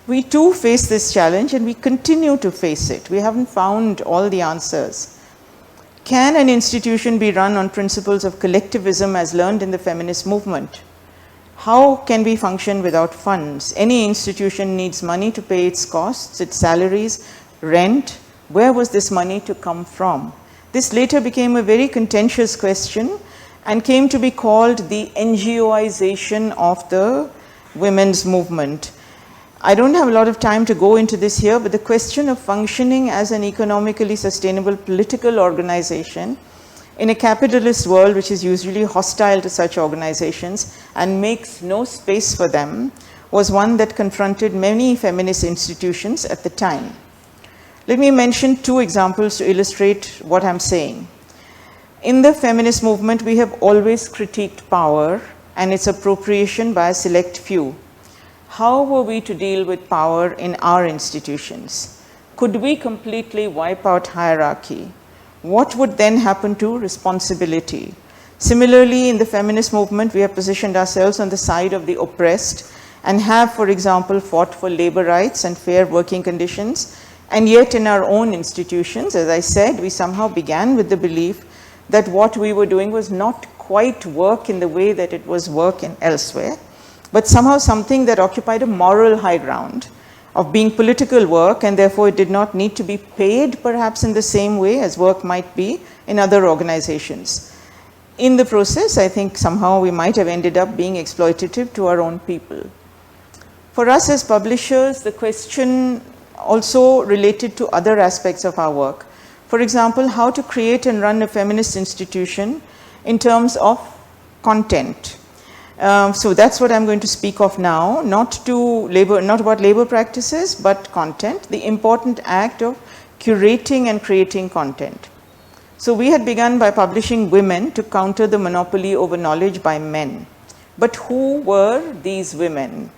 we too face this challenge, and we continue to face it. We haven't found all the answers. Can an institution be run on principles of collectivism as learned in the feminist movement? How can we function without funds? Any institution needs money to pay its costs, its salaries, rent. Where was this money to come from? This later became a very contentious question and came to be called the NGOization of the women's movement. I don't have a lot of time to go into this here, but the question of functioning as an economically sustainable political organization in a capitalist world which is usually hostile to such organizations and makes no space for them was one that confronted many feminist institutions at the time. Let me mention two examples to illustrate what I'm saying. In the feminist movement, we have always critiqued power and its appropriation by a select few. How were we to deal with power in our institutions? Could we completely wipe out hierarchy? What would then happen to responsibility? Similarly, in the feminist movement, we have positioned ourselves on the side of the oppressed and have, for example, fought for labor rights and fair working conditions. And yet in our own institutions, as I said, we somehow began with the belief that what we were doing was not quite work in the way that it was work in elsewhere, but somehow something that occupied a moral high ground of being political work, and therefore it did not need to be paid perhaps in the same way as work might be in other organizations. In the process, I think somehow we might have ended up being exploitative to our own people. For us as publishers, the question also related to other aspects of our work. For example, how to create and run a feminist institution in terms of content. So that's what I'm going to speak of now, not about labor practices, but content, the important act of curating and creating content. So we had begun by publishing women to counter the monopoly over knowledge by men. But who were these women?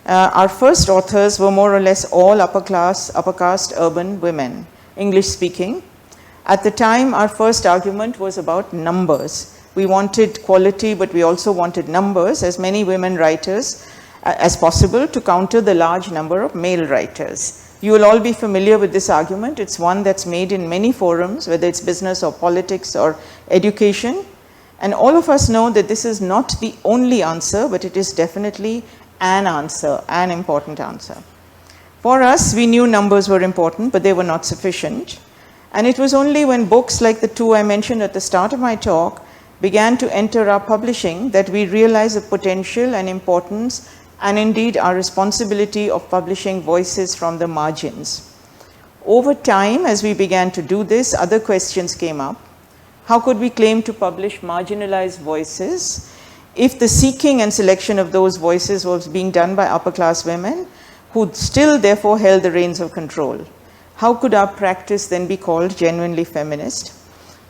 Our first authors were more or less all upper caste urban women, English speaking. At the time, our first argument was about numbers. We wanted quality, but we also wanted numbers, as many women writers as possible, to counter the large number of male writers. You will all be familiar with this argument. It's one that's made in many forums, whether it's business or politics or education. And all of us know that this is not the only answer, but it is definitely an answer, an important answer. For us, we knew numbers were important, but they were not sufficient. And it was only when books like the two I mentioned at the start of my talk began to enter our publishing that we realized the potential and importance, and indeed our responsibility of publishing voices from the margins. Over time, as we began to do this, other questions came up. How could we claim to publish marginalized voices if the seeking and selection of those voices was being done by upper class women, who still therefore held the reins of control? How could our practice then be called genuinely feminist?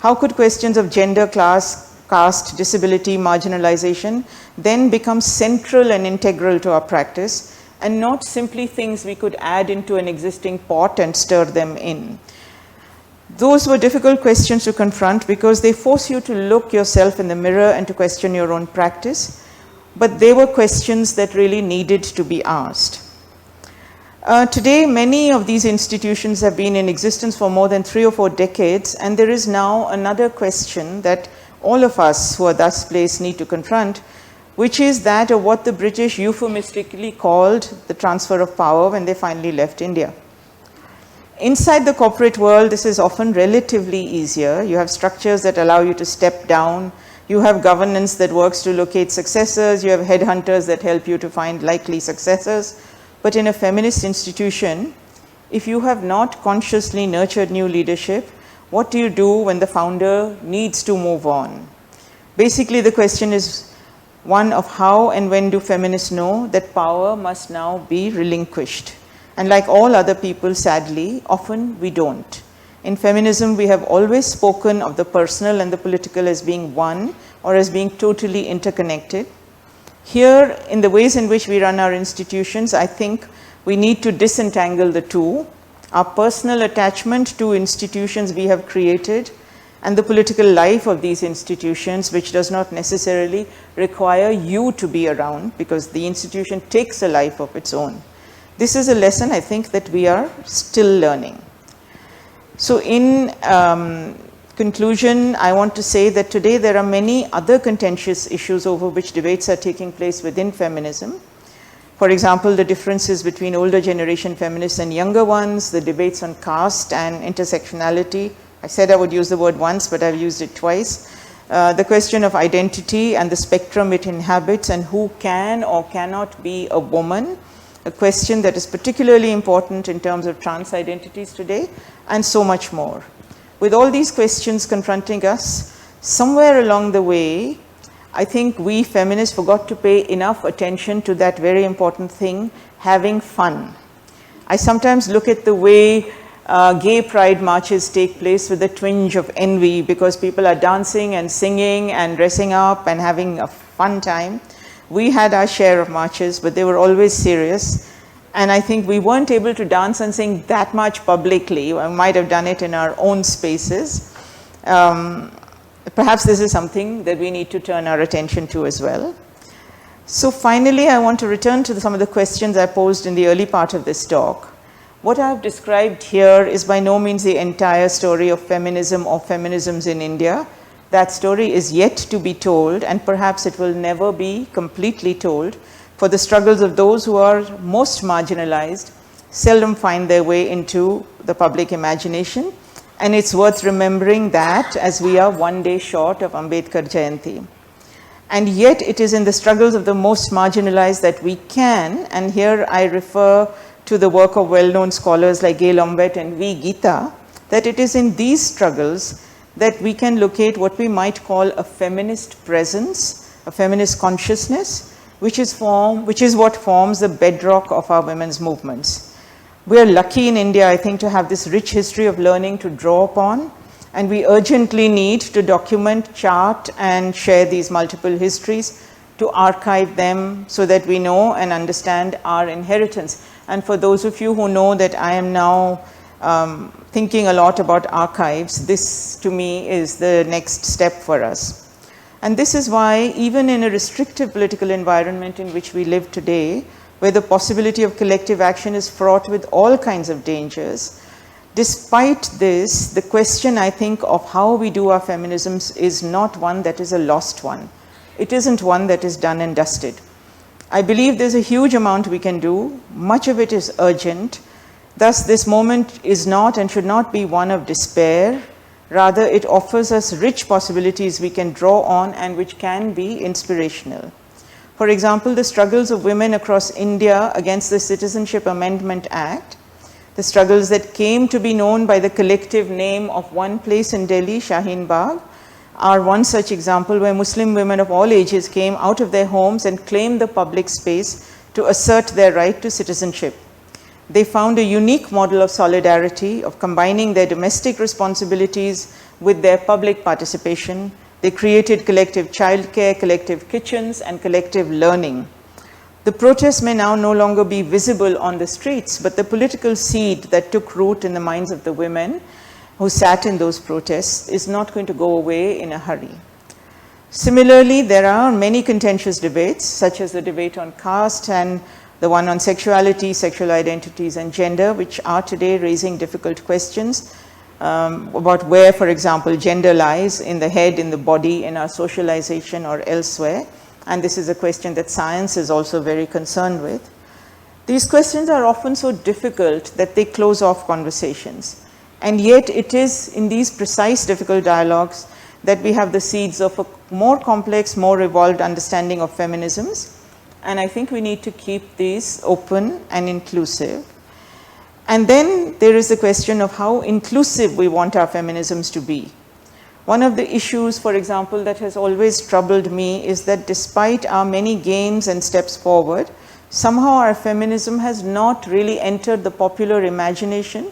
How could questions of gender, class, caste, disability, marginalization then become central and integral to our practice, and not simply things we could add into an existing pot and stir them in? Those were difficult questions to confront because they force you to look yourself in the mirror and to question your own practice, but they were questions that really needed to be asked. Today, many of these institutions have been in existence for more than 3 or 4 decades, and there is now another question that all of us who are thus placed need to confront, which is that of what the British euphemistically called the transfer of power when they finally left India. Inside the corporate world, this is often relatively easier. You have structures that allow you to step down. You have governance that works to locate successors. You have headhunters that help you to find likely successors. But in a feminist institution, if you have not consciously nurtured new leadership, what do you do when the founder needs to move on? Basically, the question is one of how and when do feminists know that power must now be relinquished? And like all other people, sadly, often we don't. In feminism, we have always spoken of the personal and the political as being one, or as being totally interconnected. Here, in the ways in which we run our institutions, I think we need to disentangle the two. Our personal attachment to institutions we have created, and the political life of these institutions, which does not necessarily require you to be around, because the institution takes a life of its own. This is a lesson, I think, that we are still learning. So in conclusion, I want to say that today there are many other contentious issues over which debates are taking place within feminism. For example, the differences between older generation feminists and younger ones, the debates on caste and intersectionality. I said I would use the word once, but I've used it twice. The question of identity and the spectrum it inhabits, and who can or cannot be a woman, a question that is particularly important in terms of trans identities today, and so much more. With all these questions confronting us, somewhere along the way, I think we feminists forgot to pay enough attention to that very important thing, having fun. I sometimes look at the way gay pride marches take place with a twinge of envy, because people are dancing and singing and dressing up and having a fun time. We had our share of marches, but they were always serious. And I think we weren't able to dance and sing that much publicly. We might have done it in our own spaces. Perhaps this is something that we need to turn our attention to as well. So finally, I want to return to some of the questions I posed in the early part of this talk. What I've described here is by no means the entire story of feminism or feminisms in India. That story is yet to be told, and perhaps it will never be completely told, for the struggles of those who are most marginalized seldom find their way into the public imagination, And it's worth remembering that as we are one day short of Ambedkar Jayanti. And yet it is in the struggles of the most marginalized that we can, and here I refer to the work of well-known scholars like Gail Umbet and V. Geeta, that it is in these struggles that we can locate what we might call a feminist presence, a feminist consciousness, which is what forms the bedrock of our women's movements. We are lucky in India, I think, to have this rich history of learning to draw upon, and we urgently need to document, chart, and share these multiple histories, to archive them so that we know and understand our inheritance. And for those of you who know that I am now thinking a lot about archives, this to me is the next step for us. And this is why, even in a restrictive political environment in which we live today, where the possibility of collective action is fraught with all kinds of dangers, despite this, the question, I think, of how we do our feminisms is not one that is a lost one. It isn't one that is done and dusted. I believe there's a huge amount we can do. Much of it is urgent. Thus, this moment is not and should not be one of despair. Rather, it offers us rich possibilities we can draw on and which can be inspirational. For example, the struggles of women across India against the Citizenship Amendment Act, the struggles that came to be known by the collective name of one place in Delhi, Shaheen Bagh, are one such example where Muslim women of all ages came out of their homes and claimed the public space to assert their right to citizenship. They found a unique model of solidarity, of combining their domestic responsibilities with their public participation. They created collective childcare, collective kitchens, and collective learning. The protests may now no longer be visible on the streets, but the political seed that took root in the minds of the women who sat in those protests is not going to go away in a hurry. Similarly, there are many contentious debates, such as the debate on caste and the one on sexuality, sexual identities, and gender, which are today raising difficult questions about where, for example, gender lies in the head, in the body, in our socialization, or elsewhere. And this is a question that science is also very concerned with. These questions are often so difficult that they close off conversations. And yet it is in these precise difficult dialogues that we have the seeds of a more complex, more evolved understanding of feminisms. And I think we need to keep these open and inclusive. And then there is the question of how inclusive we want our feminisms to be. One of the issues, for example, that has always troubled me is that despite our many gains and steps forward, somehow our feminism has not really entered the popular imagination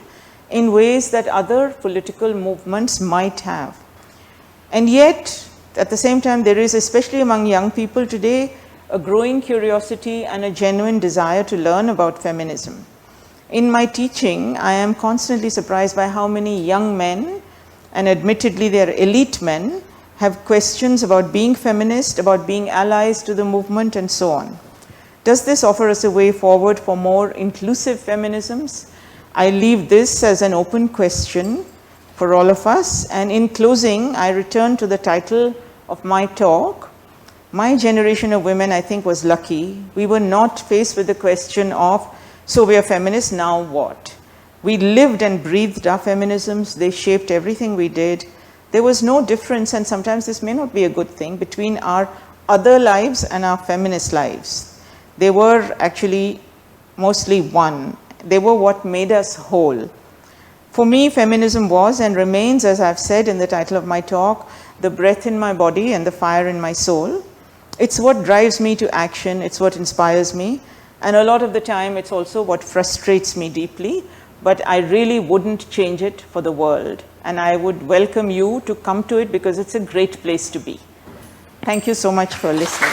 in ways that other political movements might have. And yet, at the same time, there is, especially among young people today, a growing curiosity and a genuine desire to learn about feminism. In my teaching, I am constantly surprised by how many young men, and admittedly they are elite men, have questions about being feminist, about being allies to the movement, and so on. Does this offer us a way forward for more inclusive feminisms? I leave this as an open question for all of us. And in closing, I return to the title of my talk. My generation of women, I think, was lucky. We were not faced with the question of, so we are feminists, now what? We lived and breathed our feminisms. They shaped everything we did. There was no difference, and sometimes this may not be a good thing, between our other lives and our feminist lives. They were actually mostly one. They were what made us whole. For me, feminism was and remains, as I've said in the title of my talk, the breath in my body and the fire in my soul. It's what drives me to action, it's what inspires me, and a lot of the time it's also what frustrates me deeply, but I really wouldn't change it for the world. And I would welcome you to come to it because it's a great place to be. Thank you so much for listening.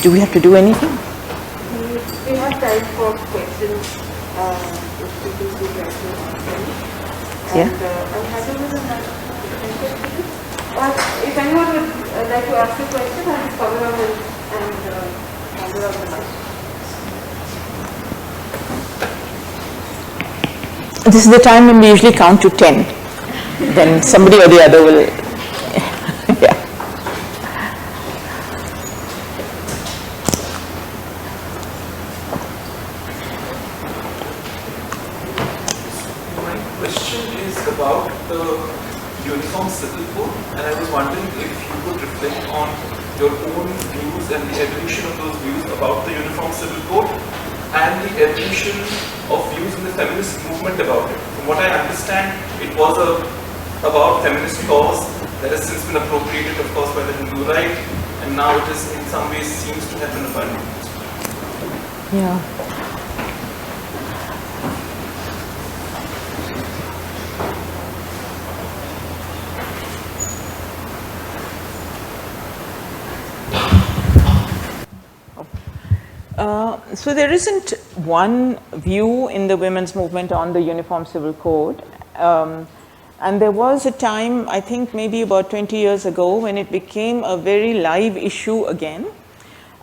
Do we have to do anything? We have time for questions, if people do questions. Yeah. I'm happy with the mic. Or if anyone would like to ask a question, I'll just cover up and cover up the mic. This is the time when we usually count to 10. Then somebody or the other will, yeah. and I was wondering if you could reflect on your own views and the evolution of those views about the Uniform Civil Code and the evolution of views in the feminist movement about it. From what I understand, it was about feminist laws that has since been appropriated, of course, by the Hindu right, and now it is in some ways seems to have been abandoned. Yeah. So there isn't one view in the women's movement on the Uniform Civil Code. And there was a time, I think maybe about 20 years ago, when it became a very live issue again.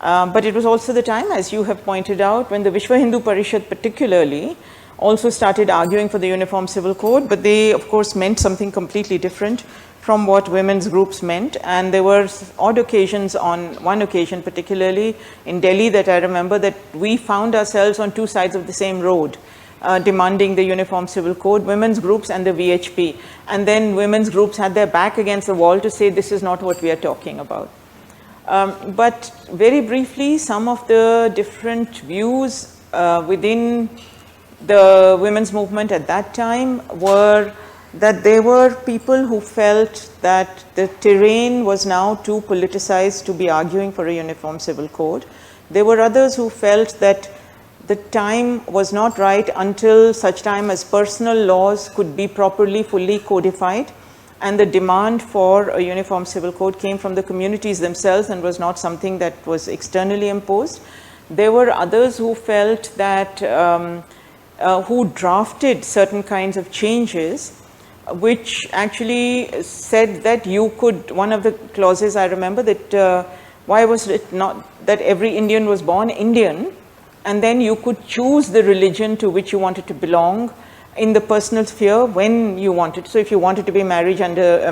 But it was also the time, as you have pointed out, when the Vishwa Hindu Parishad particularly also started arguing for the Uniform Civil Code, but they of course meant something completely different from what women's groups meant. And there were odd occasions, on one occasion particularly in Delhi, that I remember, that we found ourselves on two sides of the same road, demanding the Uniform Civil Code, women's groups and the VHP. And then women's groups had their back against the wall to say, this is not what we are talking about. But very briefly, some of the different views within the women's movement at that time were that there were people who felt that the terrain was now too politicized to be arguing for a Uniform Civil Code. There were others who felt that the time was not right until such time as personal laws could be properly, fully codified, and the demand for a Uniform Civil Code came from the communities themselves and was not something that was externally imposed. There were others who felt that, who drafted certain kinds of changes, which actually said that you could, one of the clauses I remember, that why was it not that every Indian was born Indian, and then you could choose the religion to which you wanted to belong in the personal sphere when you wanted. So if you wanted to be married under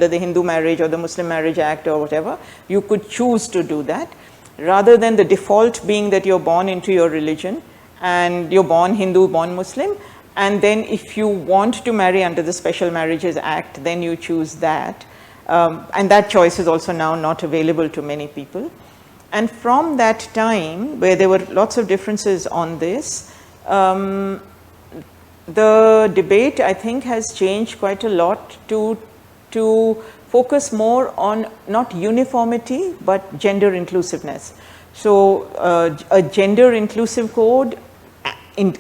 the Hindu Marriage or the Muslim Marriage Act or whatever, you could choose to do that, rather than the default being that you're born into your religion and you're born Hindu, born Muslim. And then if you want to marry under the Special Marriages Act, then you choose that. And that choice is also now not available to many people. And from that time, where there were lots of differences on this, the debate, I think, has changed quite a lot to focus more on not uniformity, but gender inclusiveness. So a gender inclusive code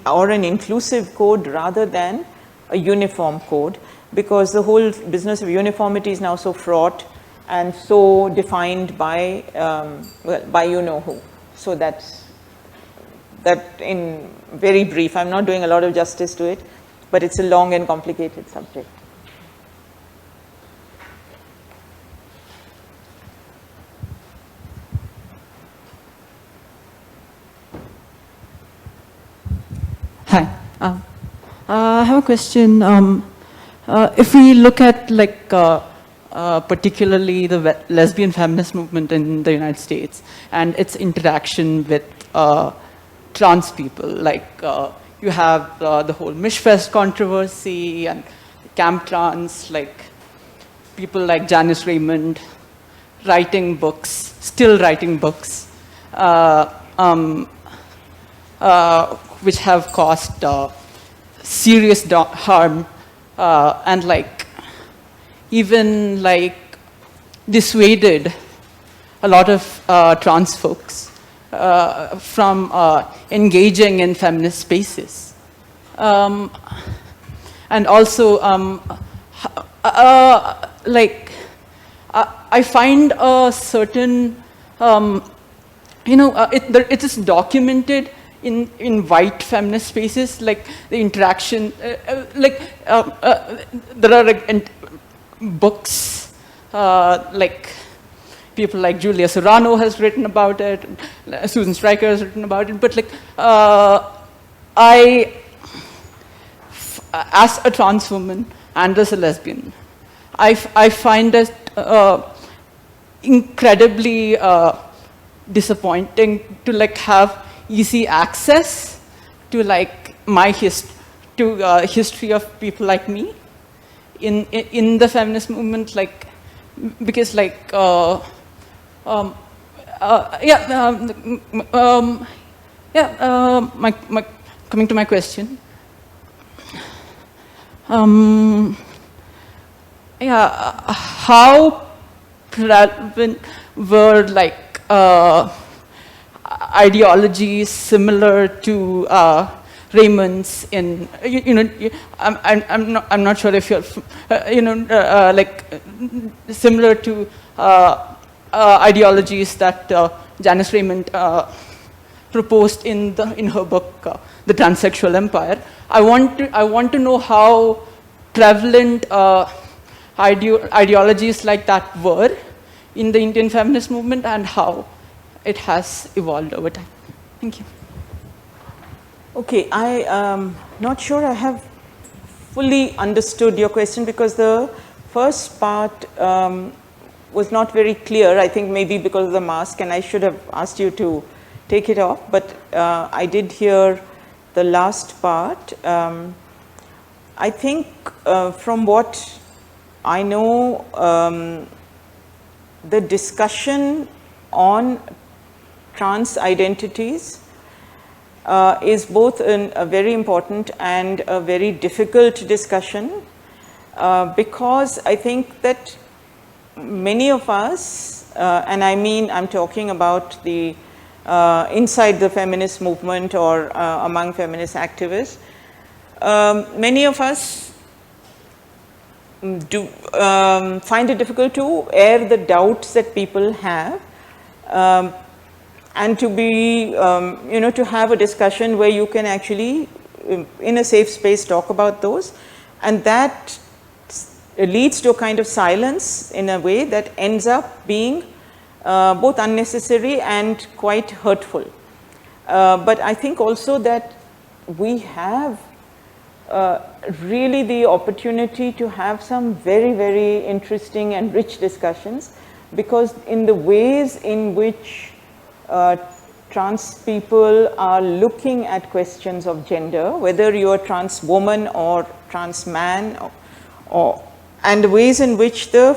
or an inclusive code rather than a uniform code, because the whole business of uniformity is now so fraught and so defined by, well, by you know who. So that's that in very brief. I'm not doing a lot of justice to it, but it's a long and complicated subject. Hi. I have a question. If we look at particularly the lesbian feminist movement in the United States and its interaction with trans people, you have the whole Mishfest controversy and Camp Trans, people like Janice Raymond writing books, still writing books, which have caused serious harm and even dissuaded a lot of trans folks from engaging in feminist spaces. And also, I find a certain, it is documented in white feminist spaces, the interaction, there are books, people like Julia Serrano has written about it, Susan Stryker has written about it, but as a trans woman and as a lesbian, I find it incredibly disappointing to have easy access to my history of people like me in the feminist movement. because like, coming to my question. How prevalent were like ideologies similar to Raymond's in, I'm not sure if you're, like similar to ideologies that Janice Raymond proposed in her book, The Transsexual Empire. I want to know how prevalent ideologies like that were in the Indian feminist movement and how it has evolved over time. Thank you. Okay, I am not sure I have fully understood your question because the first part was not very clear. I think maybe because of the mask, and I should have asked you to take it off, but I did hear the last part. I think from what I know, the discussion on trans identities is both a very important and a very difficult discussion because I think that many of us, and I mean I'm talking about the inside the feminist movement or among feminist activists, many of us do find it difficult to air the doubts that people have and to be, to have a discussion where you can actually, in a safe space, talk about those. And that leads to a kind of silence in a way that ends up being both unnecessary and quite hurtful. But I think also that we have really the opportunity to have some very, very interesting and rich discussions, because in the ways in which trans people are looking at questions of gender, whether you're a trans woman or trans man, and the ways in which the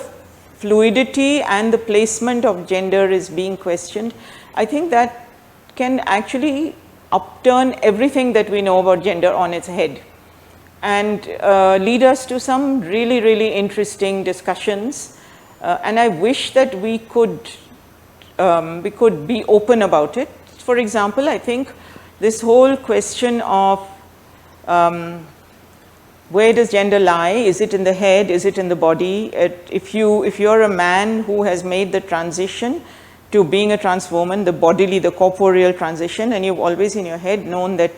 fluidity and the placement of gender is being questioned, I think that can actually upturn everything that we know about gender on its head and lead us to some really, really interesting discussions. And I wish that we could be open about it. For example, I think this whole question of where does gender lie? Is it in the head? Is it in the body? If you're a man who has made the transition to being a trans woman, the bodily, the corporeal transition, and you've always in your head known that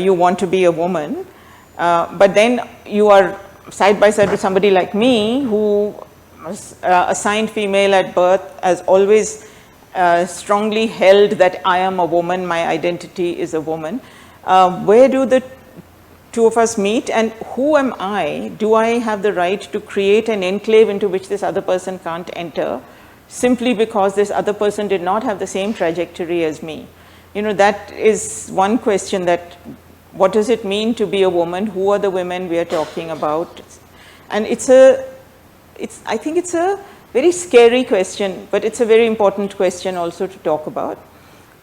you want to be a woman, but then you are side by side with somebody like me who was assigned female at birth, has always strongly held that I am a woman, my identity is a woman. Where do the two of us meet, and who am I? Do I have the right to create an enclave into which this other person can't enter simply because this other person did not have the same trajectory as me? That is one question, that what does it mean to be a woman? Who are the women we are talking about? And I think it's a very scary question, but it's a very important question also to talk about.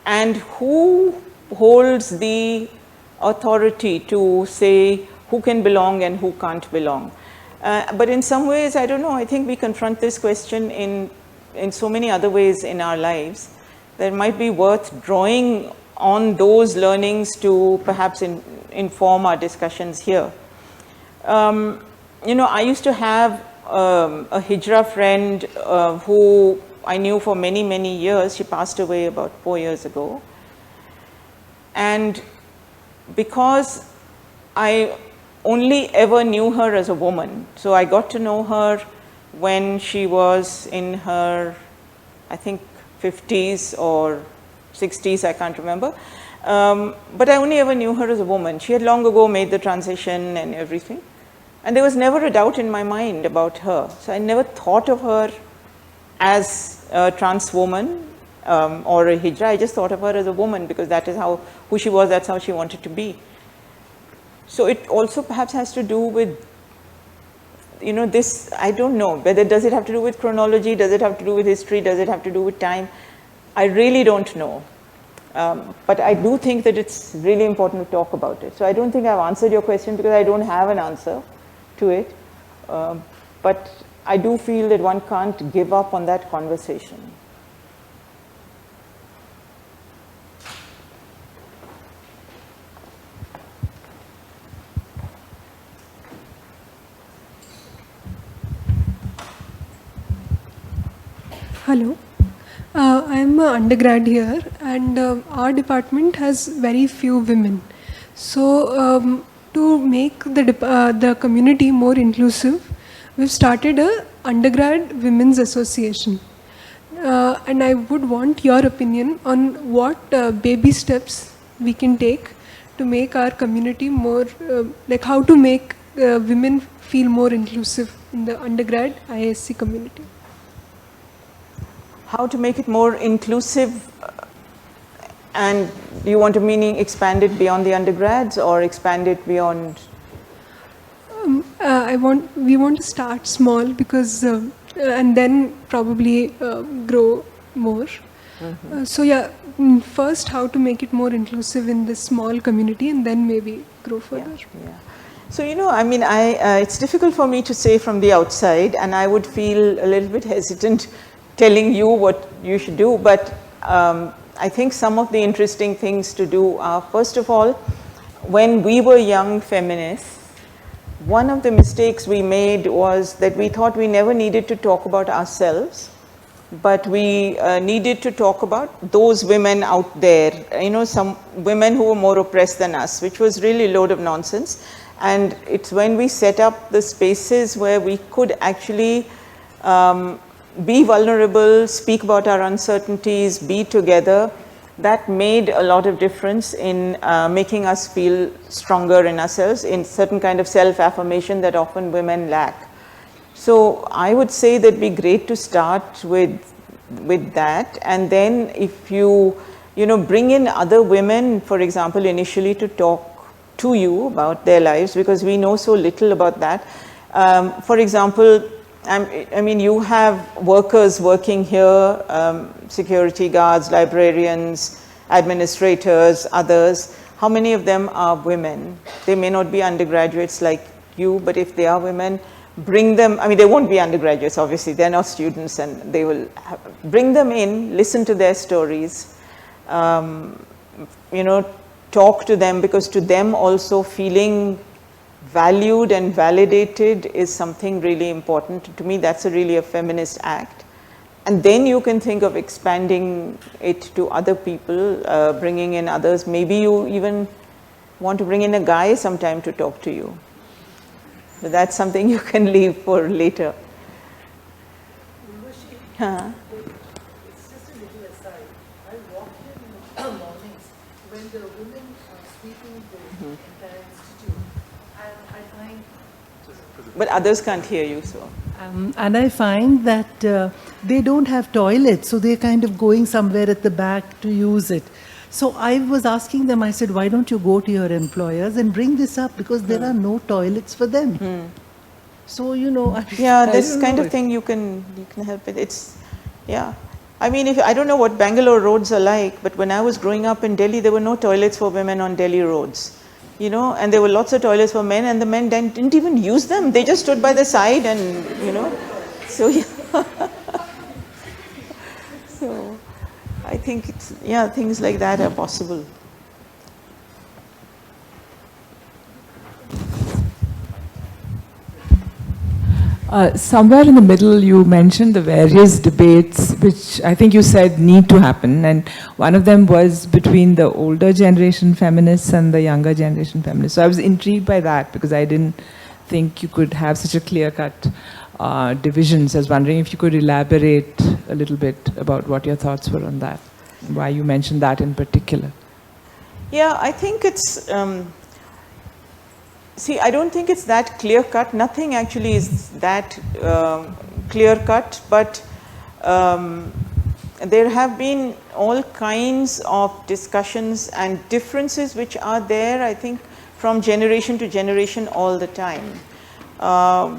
And who holds the authority to say who can belong and who can't belong? But in some ways, I don't know, I think we confront this question in so many other ways in our lives that it might be worth drawing on those learnings to perhaps inform our discussions here. I used to have a Hijra friend who I knew for many, many years. She passed away about 4 years ago. And because I only ever knew her as a woman, so I got to know her when she was in her, I think, 50s or 60s, I can't remember. But I only ever knew her as a woman. She had long ago made the transition and everything. And there was never a doubt in my mind about her. So I never thought of her as a trans woman or a Hijra. I just thought of her as a woman because that is who she was, that's how she wanted to be. So it also perhaps has to do with you know, this, I don't know whether, does it have to do with chronology, does it have to do with history, does it have to do with time? I really don't know. But I do think that it's really important to talk about it. So I don't think I've answered your question because I don't have an answer to it. But I do feel that one can't give up on that conversation. Hello. I'm an undergrad here, and our department has very few women. So, to make the community more inclusive, we've started a undergrad women's association. And I would want your opinion on what baby steps we can take to make our community more, like how to make women feel more inclusive in the undergrad IISc community. How to make it more inclusive, and do you want to meaning expand it beyond the undergrads or expand it beyond? We want to start small because, and then probably grow more. So yeah, first how to make it more inclusive in this small community, and then maybe grow further. Yeah. So, you know, I mean, it's difficult for me to say from the outside, and I would feel a little bit hesitant telling you what you should do, but I think some of the interesting things to do are, first of all, when we were young feminists, one of the mistakes we made was that we thought we never needed to talk about ourselves, but we needed to talk about those women out there, you know, some women who were more oppressed than us, which was really a load of nonsense. And it's when we set up the spaces where we could actually be vulnerable, speak about our uncertainties, be together, that made a lot of difference in making us feel stronger in ourselves, in certain kind of self-affirmation that often women lack. So I would say that it'd be great to start with that, and then if you bring in other women, for example, initially to talk to you about their lives, because we know so little about that. For example, I mean, you have workers working here, security guards, librarians, administrators, others. How many of them are women? They may not be undergraduates like you, but if they are women, bring them. I mean, they won't be undergraduates, obviously. They're not students, and they will bring them in, listen to their stories, talk to them, because to them also feeling valued and validated is something really important. To me, that's really a feminist act. And then you can think of expanding it to other people, bringing in others. Maybe you even want to bring in a guy sometime to talk to you. But that's something you can leave for later. Huh? It's just a little aside. I walk in mornings when the women are sweeping the entire institute, and I find... But others can't hear you, so... and I find that they don't have toilets, so they're kind of going somewhere at the back to use it. So I was asking them, I said, why don't you go to your employers and bring this up, because there are no toilets for them. So, this kind of thing you can help with. It's, yeah. I mean, I don't know what Bangalore roads are like, but when I was growing up in Delhi, there were no toilets for women on Delhi roads. And there were lots of toilets for men, and the men didn't even use them. They just stood by the side and, so, yeah. So, I think it's, things like that are possible. Somewhere in the middle, you mentioned the various debates, which I think you said need to happen, and one of them was between the older generation feminists and the younger generation feminists. So I was intrigued by that, because I didn't think you could have such a clear-cut divisions. I was wondering if you could elaborate a little bit about what your thoughts were on that, why you mentioned that in particular. Yeah, I think it's... See, I don't think it's that clear-cut. Nothing actually is that clear-cut, but there have been all kinds of discussions and differences which are there, I think, from generation to generation all the time.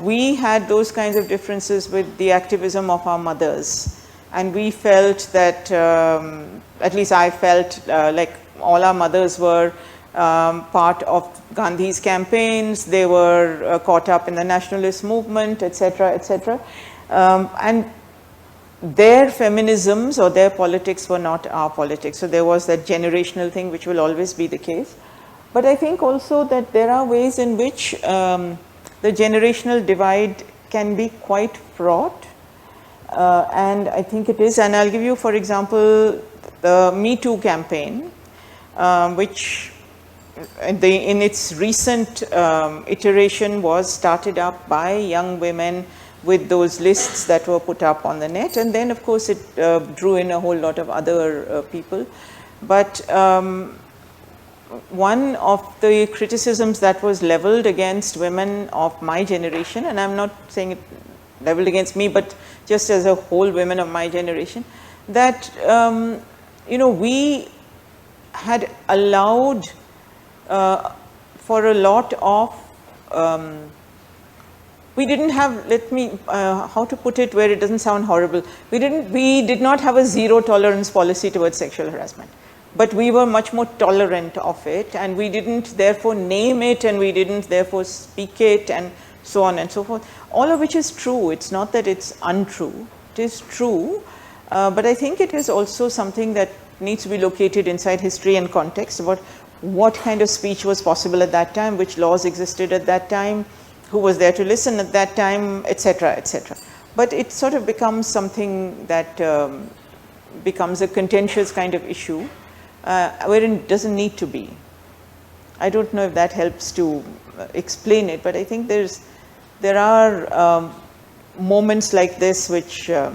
we had those kinds of differences with the activism of our mothers. And we felt that, at least I felt like all our mothers were part of Gandhi's campaigns, they were caught up in the nationalist movement, etc., etc. And their feminisms or their politics were not our politics. So there was that generational thing which will always be the case. But I think also that there are ways in which the generational divide can be quite fraught. And I think it is, and I'll give you, for example, the Me Too campaign, which in its recent iteration was started up by young women with those lists that were put up on the net, and then of course it drew in a whole lot of other people. But one of the criticisms that was leveled against women of my generation, and I'm not saying it leveled against me, but just as a whole women of my generation, that you know, we had allowed for a lot of we didn't have, let me, how to put it where it doesn't sound horrible. We did not have a zero tolerance policy towards sexual harassment, but we were much more tolerant of it, and we didn't therefore name it, and we didn't therefore speak it, and so on and so forth. All of which is true. It's not that it's untrue. It is true, but I think it is also something that needs to be located inside history and context about what kind of speech was possible at that time, which laws existed at that time, who was there to listen at that time, etc., etc. But it sort of becomes something that becomes a contentious kind of issue, wherein it doesn't need to be. I don't know if that helps to explain it, but I think there are moments like this which are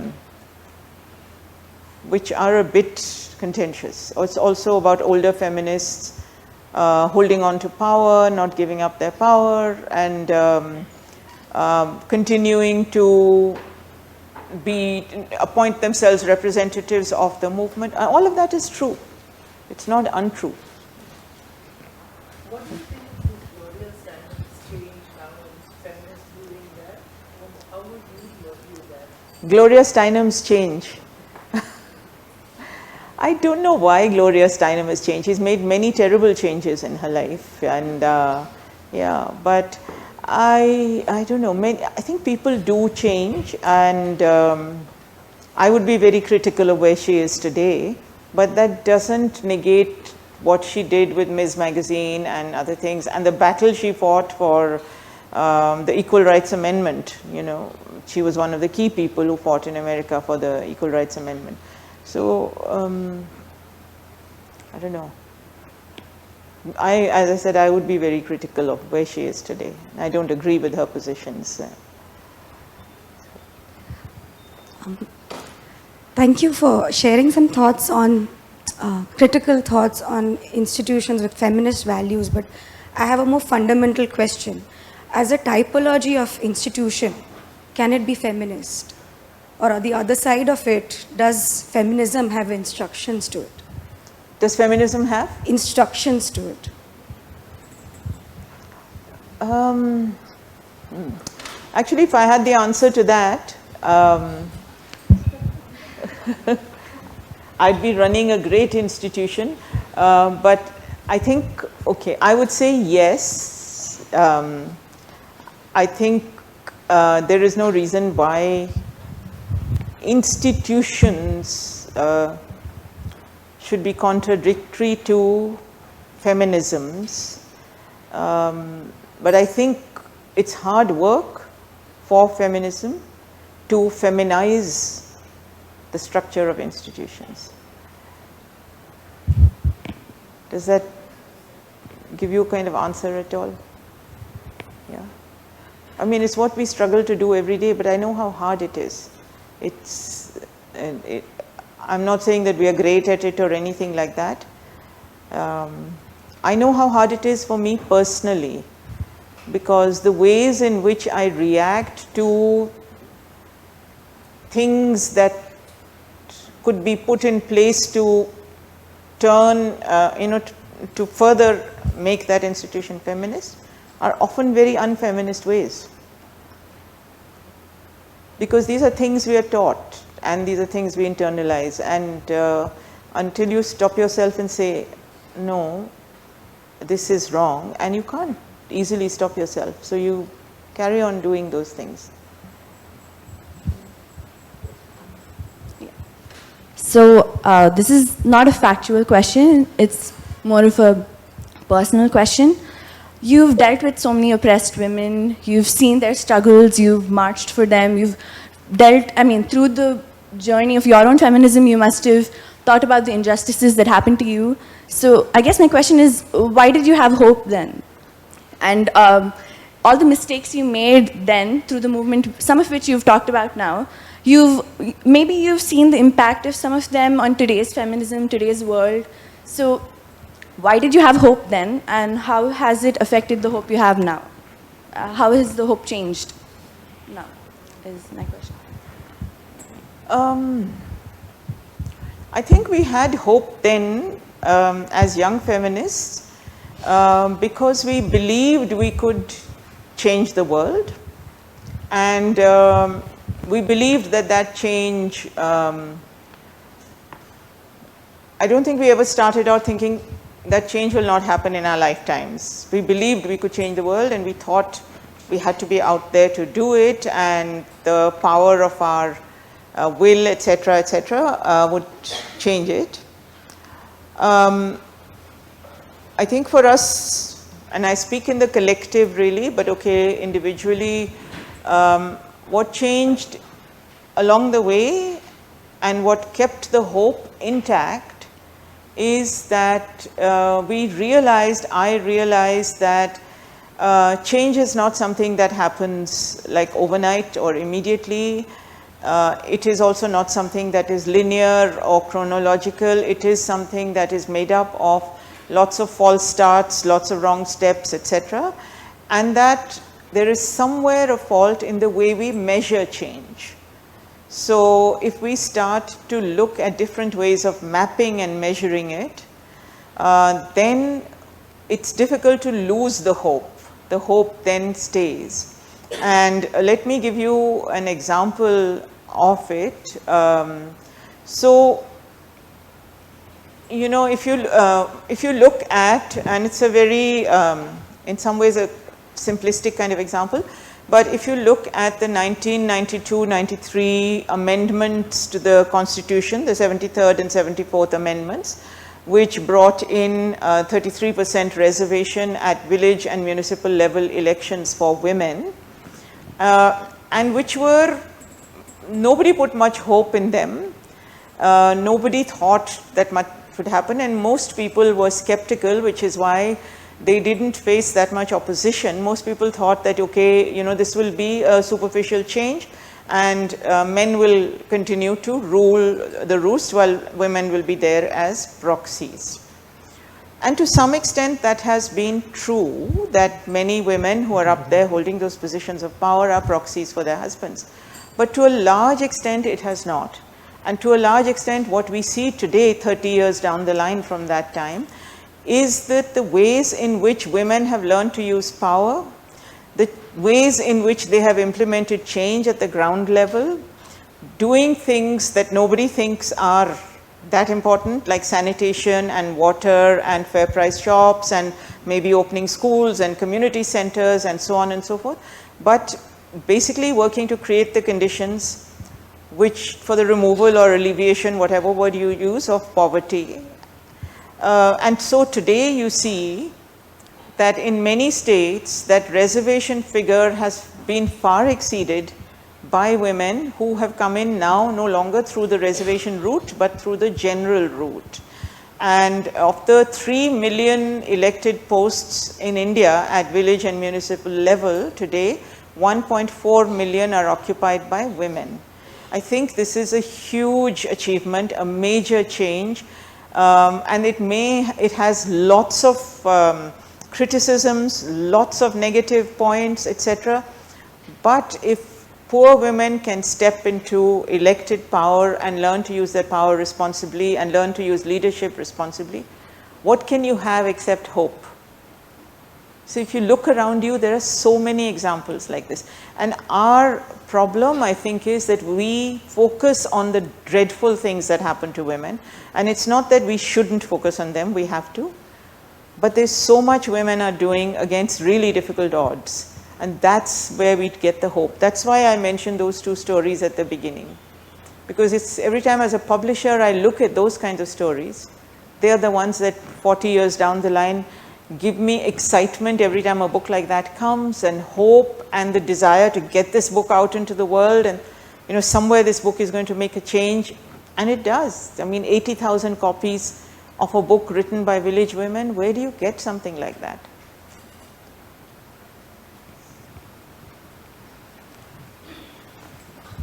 a bit contentious. It's also about older feminists holding on to power, not giving up their power, and continuing to appoint themselves representatives of the movement. All of that is true. It's not untrue. What do you think of Gloria Steinem's change now and feminists doing that? How would you view that? Gloria Steinem's change. I don't know why Gloria Steinem has changed. She's made many terrible changes in her life, and yeah, but I don't know. I think people do change, and I would be very critical of where she is today, but that doesn't negate what she did with Ms. Magazine and other things, and the battle she fought for the Equal Rights Amendment. You know, she was one of the key people who fought in America for the Equal Rights Amendment. So, I don't know. As I said, I would be very critical of where she is today. I don't agree with her positions. Thank you for sharing some thoughts on, critical thoughts on institutions with feminist values, but I have a more fundamental question. As a typology of institution, can it be feminist? Or on the other side of it, does feminism have instructions to it? Does feminism have? Instructions to it. Actually, if I had the answer to that, I'd be running a great institution. But I think, okay, I would say yes. I think there is no reason why institutions should be contradictory to feminisms, but I think it's hard work for feminism to feminize the structure of institutions. Does that give you a kind of answer at all? Yeah. I mean, it's what we struggle to do every day, but I know how hard it is. I'm not saying that we are great at it or anything like that. I know how hard it is for me personally, because the ways in which I react to things that could be put in place to turn, to further make that institution feminist are often very unfeminist ways. because these are things we are taught and these are things we internalize, and until you stop yourself and say, no, this is wrong, and you can't easily stop yourself, so you carry on doing those things. So this is not a factual question, it's more of a personal question. You've dealt with so many oppressed women, you've seen their struggles, you've marched for them, you've dealt, I mean, through the journey of your own feminism, you must have thought about the injustices that happened to you. So I guess my question is, why did you have hope then? And all the mistakes you made then through the movement, some of which you've talked about now, maybe you've seen the impact of some of them on today's feminism, today's world. So why did you have hope then, and how has it affected the hope you have now? How has the hope changed now, is my question. I think we had hope then as young feminists because we believed we could change the world, and we believed that that change, I don't think we ever started out thinking that change will not happen in our lifetimes. We believed we could change the world, and we thought we had to be out there to do it, and the power of our will, etc., would change it. I think for us, and I speak in the collective really, but okay, individually, what changed along the way and what kept the hope intact is that I realized that change is not something that happens like overnight or immediately. It is also not something that is linear or chronological. It is something that is made up of lots of false starts, lots of wrong steps, etc. And that there is somewhere a fault in the way we measure change. So if we start to look at different ways of mapping and measuring it, then it's difficult to lose the hope. The hope then stays. And let me give you an example of it. So, you know, if you look at, and it's a very, in some ways a simplistic kind of example, but if you look at the 1992-93 amendments to the Constitution, the 73rd and 74th amendments, which brought in 33% reservation at village and municipal level elections for women, and which were, nobody put much hope in them. Nobody thought that much would happen, and most people were skeptical, which is why they didn't face that much opposition. Most people thought that, okay, you know, this will be a superficial change, and men will continue to rule the roost while women will be there as proxies. And to some extent that has been true, that many women who are up there holding those positions of power are proxies for their husbands. But to a large extent it has not. And to a large extent what we see today, 30 years down the line from that time, is that the ways in which women have learned to use power, the ways in which they have implemented change at the ground level, doing things that nobody thinks are that important, like sanitation and water and fair price shops and maybe opening schools and community centers and so on and so forth, but basically working to create the conditions which for the removal or alleviation, whatever word you use, of poverty. And so today you see that in many states that reservation figure has been far exceeded by women who have come in now no longer through the reservation route but through the general route. And of the 3 million elected posts in India at village and municipal level today, 1.4 million are occupied by women. I think this is a huge achievement, a major change. And it has lots of criticisms, lots of negative points, etc. But if poor women can step into elected power and learn to use their power responsibly and learn to use leadership responsibly, what can you have except hope? So if you look around you, there are so many examples like this. And our problem, I think, is that we focus on the dreadful things that happen to women. And it's not that we shouldn't focus on them, we have to. But there's so much women are doing against really difficult odds. And that's where we get the hope. That's why I mentioned those two stories at the beginning. Because it's every time as a publisher I look at those kinds of stories, they are the ones that 40 years down the line give me excitement every time a book like that comes, and hope, and the desire to get this book out into the world, and somewhere this book is going to make a change. And it does. I mean, 80,000 copies of a book written by village women, where do you get something like that?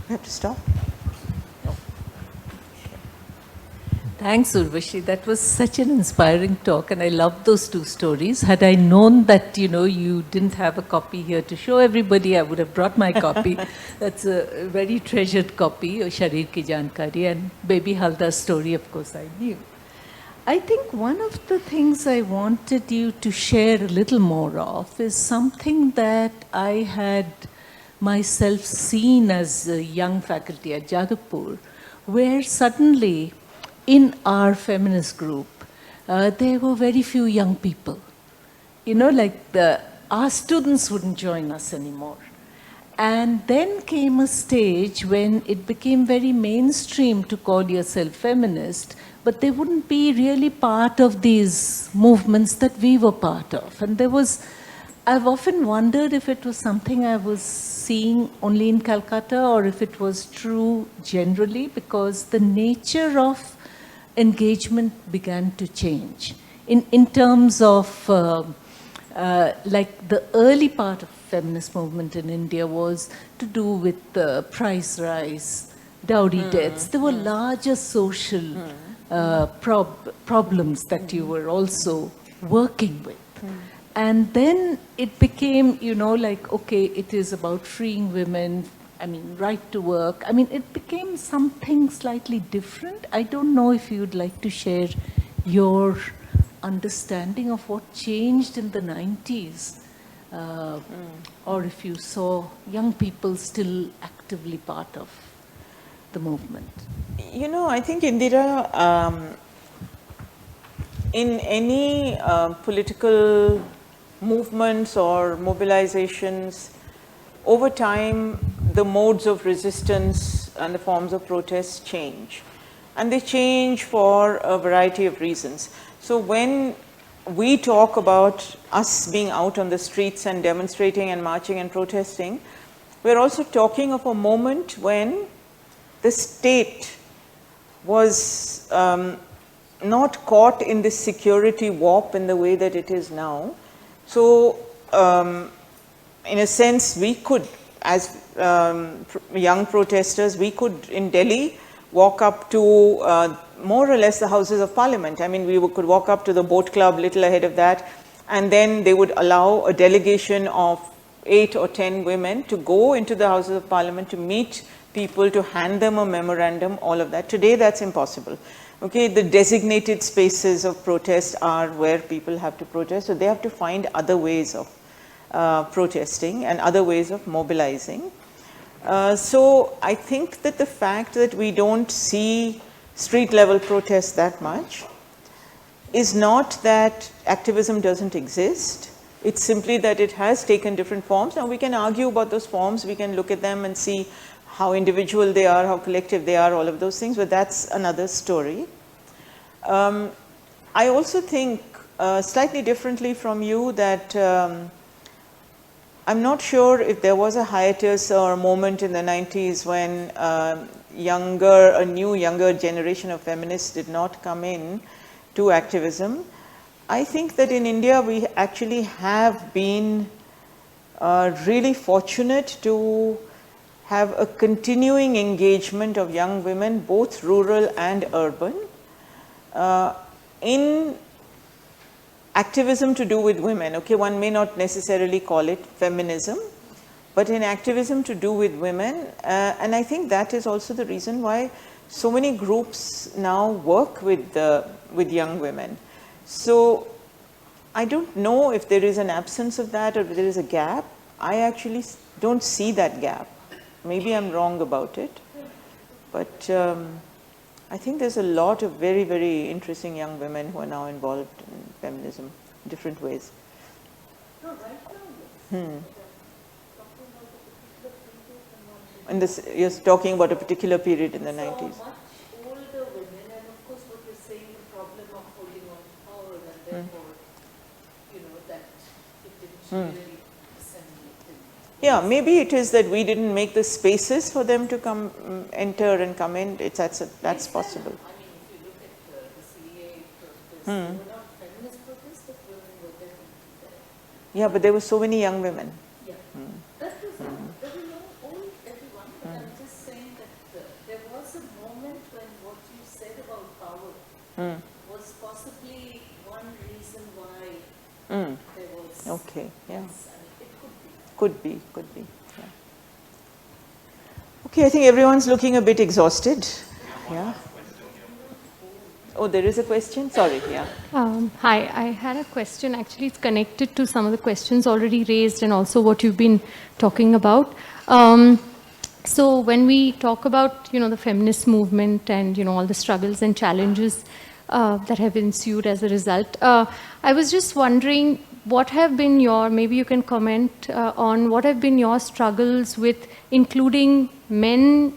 We have to stop. Thanks, Urvashi. That was such an inspiring talk, and I love those two stories. Had I known that, you didn't have a copy here to show everybody, I would have brought my copy. That's a very treasured copy, Sharir Ki Jankari, and Baby Halda's story, of course, I knew. I think one of the things I wanted you to share a little more of is something that I had myself seen as a young faculty at Jadavpur, where suddenly in our feminist group, there were very few young people. Our students wouldn't join us anymore. And then came a stage when it became very mainstream to call yourself feminist, but they wouldn't be really part of these movements that we were part of. And I've often wondered if it was something I was seeing only in Calcutta or if it was true generally, because the nature of engagement began to change in terms of like the early part of feminist movement in India was to do with the price rise, dowry deaths. There were larger social problems that you were also working with. And then it became, okay, it is about freeing women, right to work. It became something slightly different. I don't know if you'd like to share your understanding of what changed in the 90s, or if you saw young people still actively part of the movement. I think, Indira, in any political movements or mobilizations, over time, the modes of resistance and the forms of protest change. And they change for a variety of reasons. So when we talk about us being out on the streets and demonstrating and marching and protesting, we're also talking of a moment when the state was not caught in this security warp in the way that it is now. So, in a sense, we could, as young protesters, we could in Delhi walk up to more or less the Houses of Parliament. We could walk up to the boat club little ahead of that, and then they would allow a delegation of 8 or 10 women to go into the Houses of Parliament to meet people, to hand them a memorandum, all of that. Today, that's impossible. Okay, the designated spaces of protest are where people have to protest, so they have to find other ways of protesting and other ways of mobilizing. So I think that the fact that we don't see street level protests that much is not that activism doesn't exist. It's simply that it has taken different forms. Now we can argue about those forms, we can look at them and see how individual they are, how collective they are, all of those things, but that's another story. I also think slightly differently from you that I'm not sure if there was a hiatus or a moment in the 90s when a new younger generation of feminists did not come in to activism. I think that in India we actually have been really fortunate to have a continuing engagement of young women, both rural and urban, in activism to do with women. Okay, one may not necessarily call it feminism, but in activism to do with women. And I think that is also the reason why so many groups now work with young women. So I don't know if there is an absence of that or if there is a gap. I actually don't see that gap. Maybe I'm wrong about it. But I think there's a lot of very, very interesting young women who are now involved in feminism in different ways. And this, you're talking about a particular period in the 90s. Much older women, and of course what you're saying, the problem of holding on to power, and therefore, that it didn't really disseminate. Yeah, maybe it is that we didn't make the spaces for them to come, enter and come in. That's possible. I mean, if you look at the CA protests, they were not feminist protests, but women were definitely there. Yeah, but there were so many young women. Yeah. That was there were not all everyone, but I'm just saying that there was a moment when what you said about power was possibly one reason why there was. Okay, yeah. Yes, I mean, it could be. Could be, yeah. Okay, I think everyone's looking a bit exhausted. Yeah. Oh, there is a question? Sorry, yeah. Hi, I had a question. Actually, it's connected to some of the questions already raised and also what you've been talking about. So when we talk about, the feminist movement and, all the struggles and challenges that have ensued as a result, I was just wondering, what have been maybe you can comment on what have been your struggles with including men,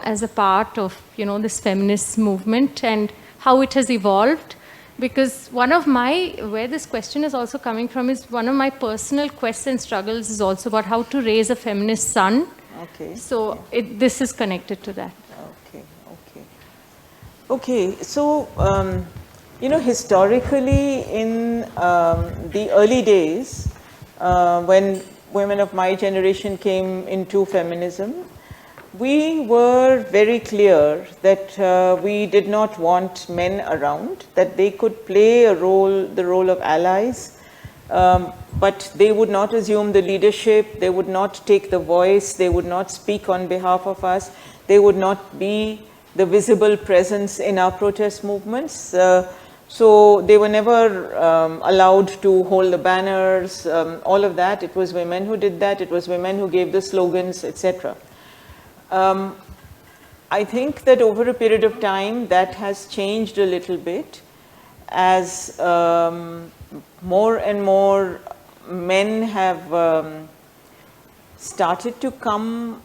as a part of, this feminist movement and how it has evolved? Because where this question is also coming from is one of my personal quests and struggles is also about how to raise a feminist son. Okay. So this is connected to that. Okay, so, historically in the early days, when women of my generation came into feminism, we were very clear that we did not want men around, that they could play the role of allies, but they would not assume the leadership, they would not take the voice, they would not speak on behalf of us, they would not be the visible presence in our protest movements. So they were never allowed to hold the banners, all of that. It was women who did that, it was women who gave the slogans, etc. I think that over a period of time that has changed a little bit as more and more men have started to come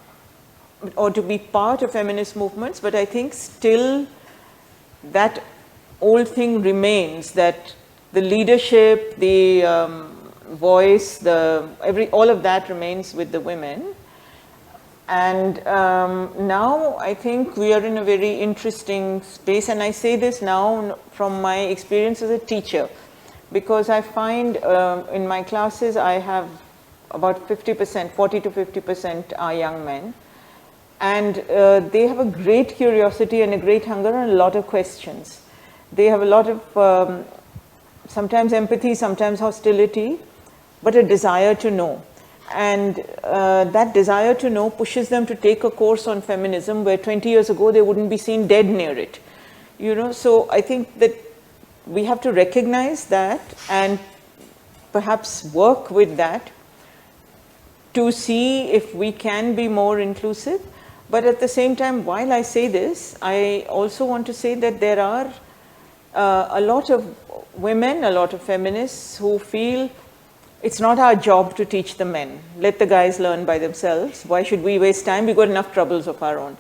or to be part of feminist movements, but I think still that old thing remains, that the leadership, the voice, all of that remains with the women. And now I think we are in a very interesting space, and I say this now from my experience as a teacher, because I find in my classes I have about 50%, 40 to 50% are young men, and they have a great curiosity and a great hunger and a lot of questions. They have a lot of sometimes empathy, sometimes hostility, but a desire to know. And that desire to know pushes them to take a course on feminism where 20 years ago they wouldn't be seen dead near it. So I think that we have to recognize that and perhaps work with that to see if we can be more inclusive. But at the same time, while I say this, I also want to say that there are a lot of women, a lot of feminists who feel it's not our job to teach the men. Let the guys learn by themselves. Why should we waste time? We've got enough troubles of our own.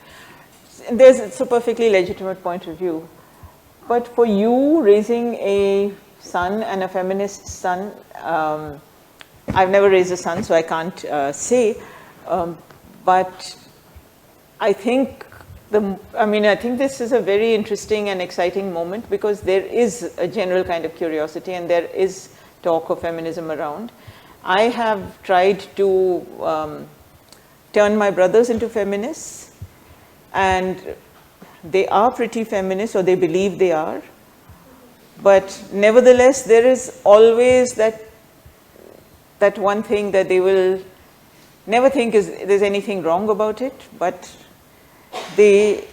It's a perfectly legitimate point of view. But for you, raising a son and a feminist son, I've never raised a son, so I can't say, but I think I think this is a very interesting and exciting moment because there is a general kind of curiosity and there is talk of feminism around. I have tried to turn my brothers into feminists, and they are pretty feminist, or they believe they are, but nevertheless there is always that one thing that they will never think there's anything wrong about it, but they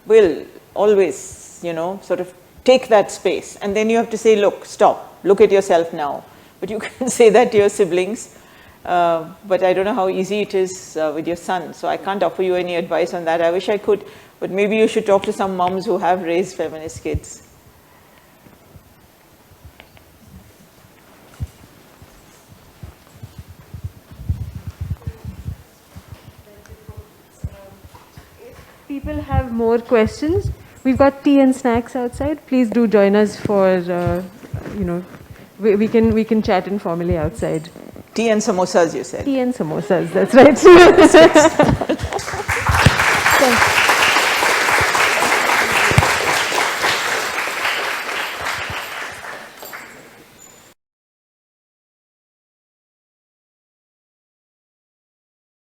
will always, sort of take that space, and then you have to say, look, stop. look at yourself now. But you can say that to your siblings. But I don't know how easy it is with your son. So I can't offer you any advice on that. I wish I could. But maybe you should talk to some moms who have raised feminist kids. People have more questions. We've got tea and snacks outside. Please do join us for, we can chat informally outside. Tea and samosas, you said. Tea and samosas, that's right.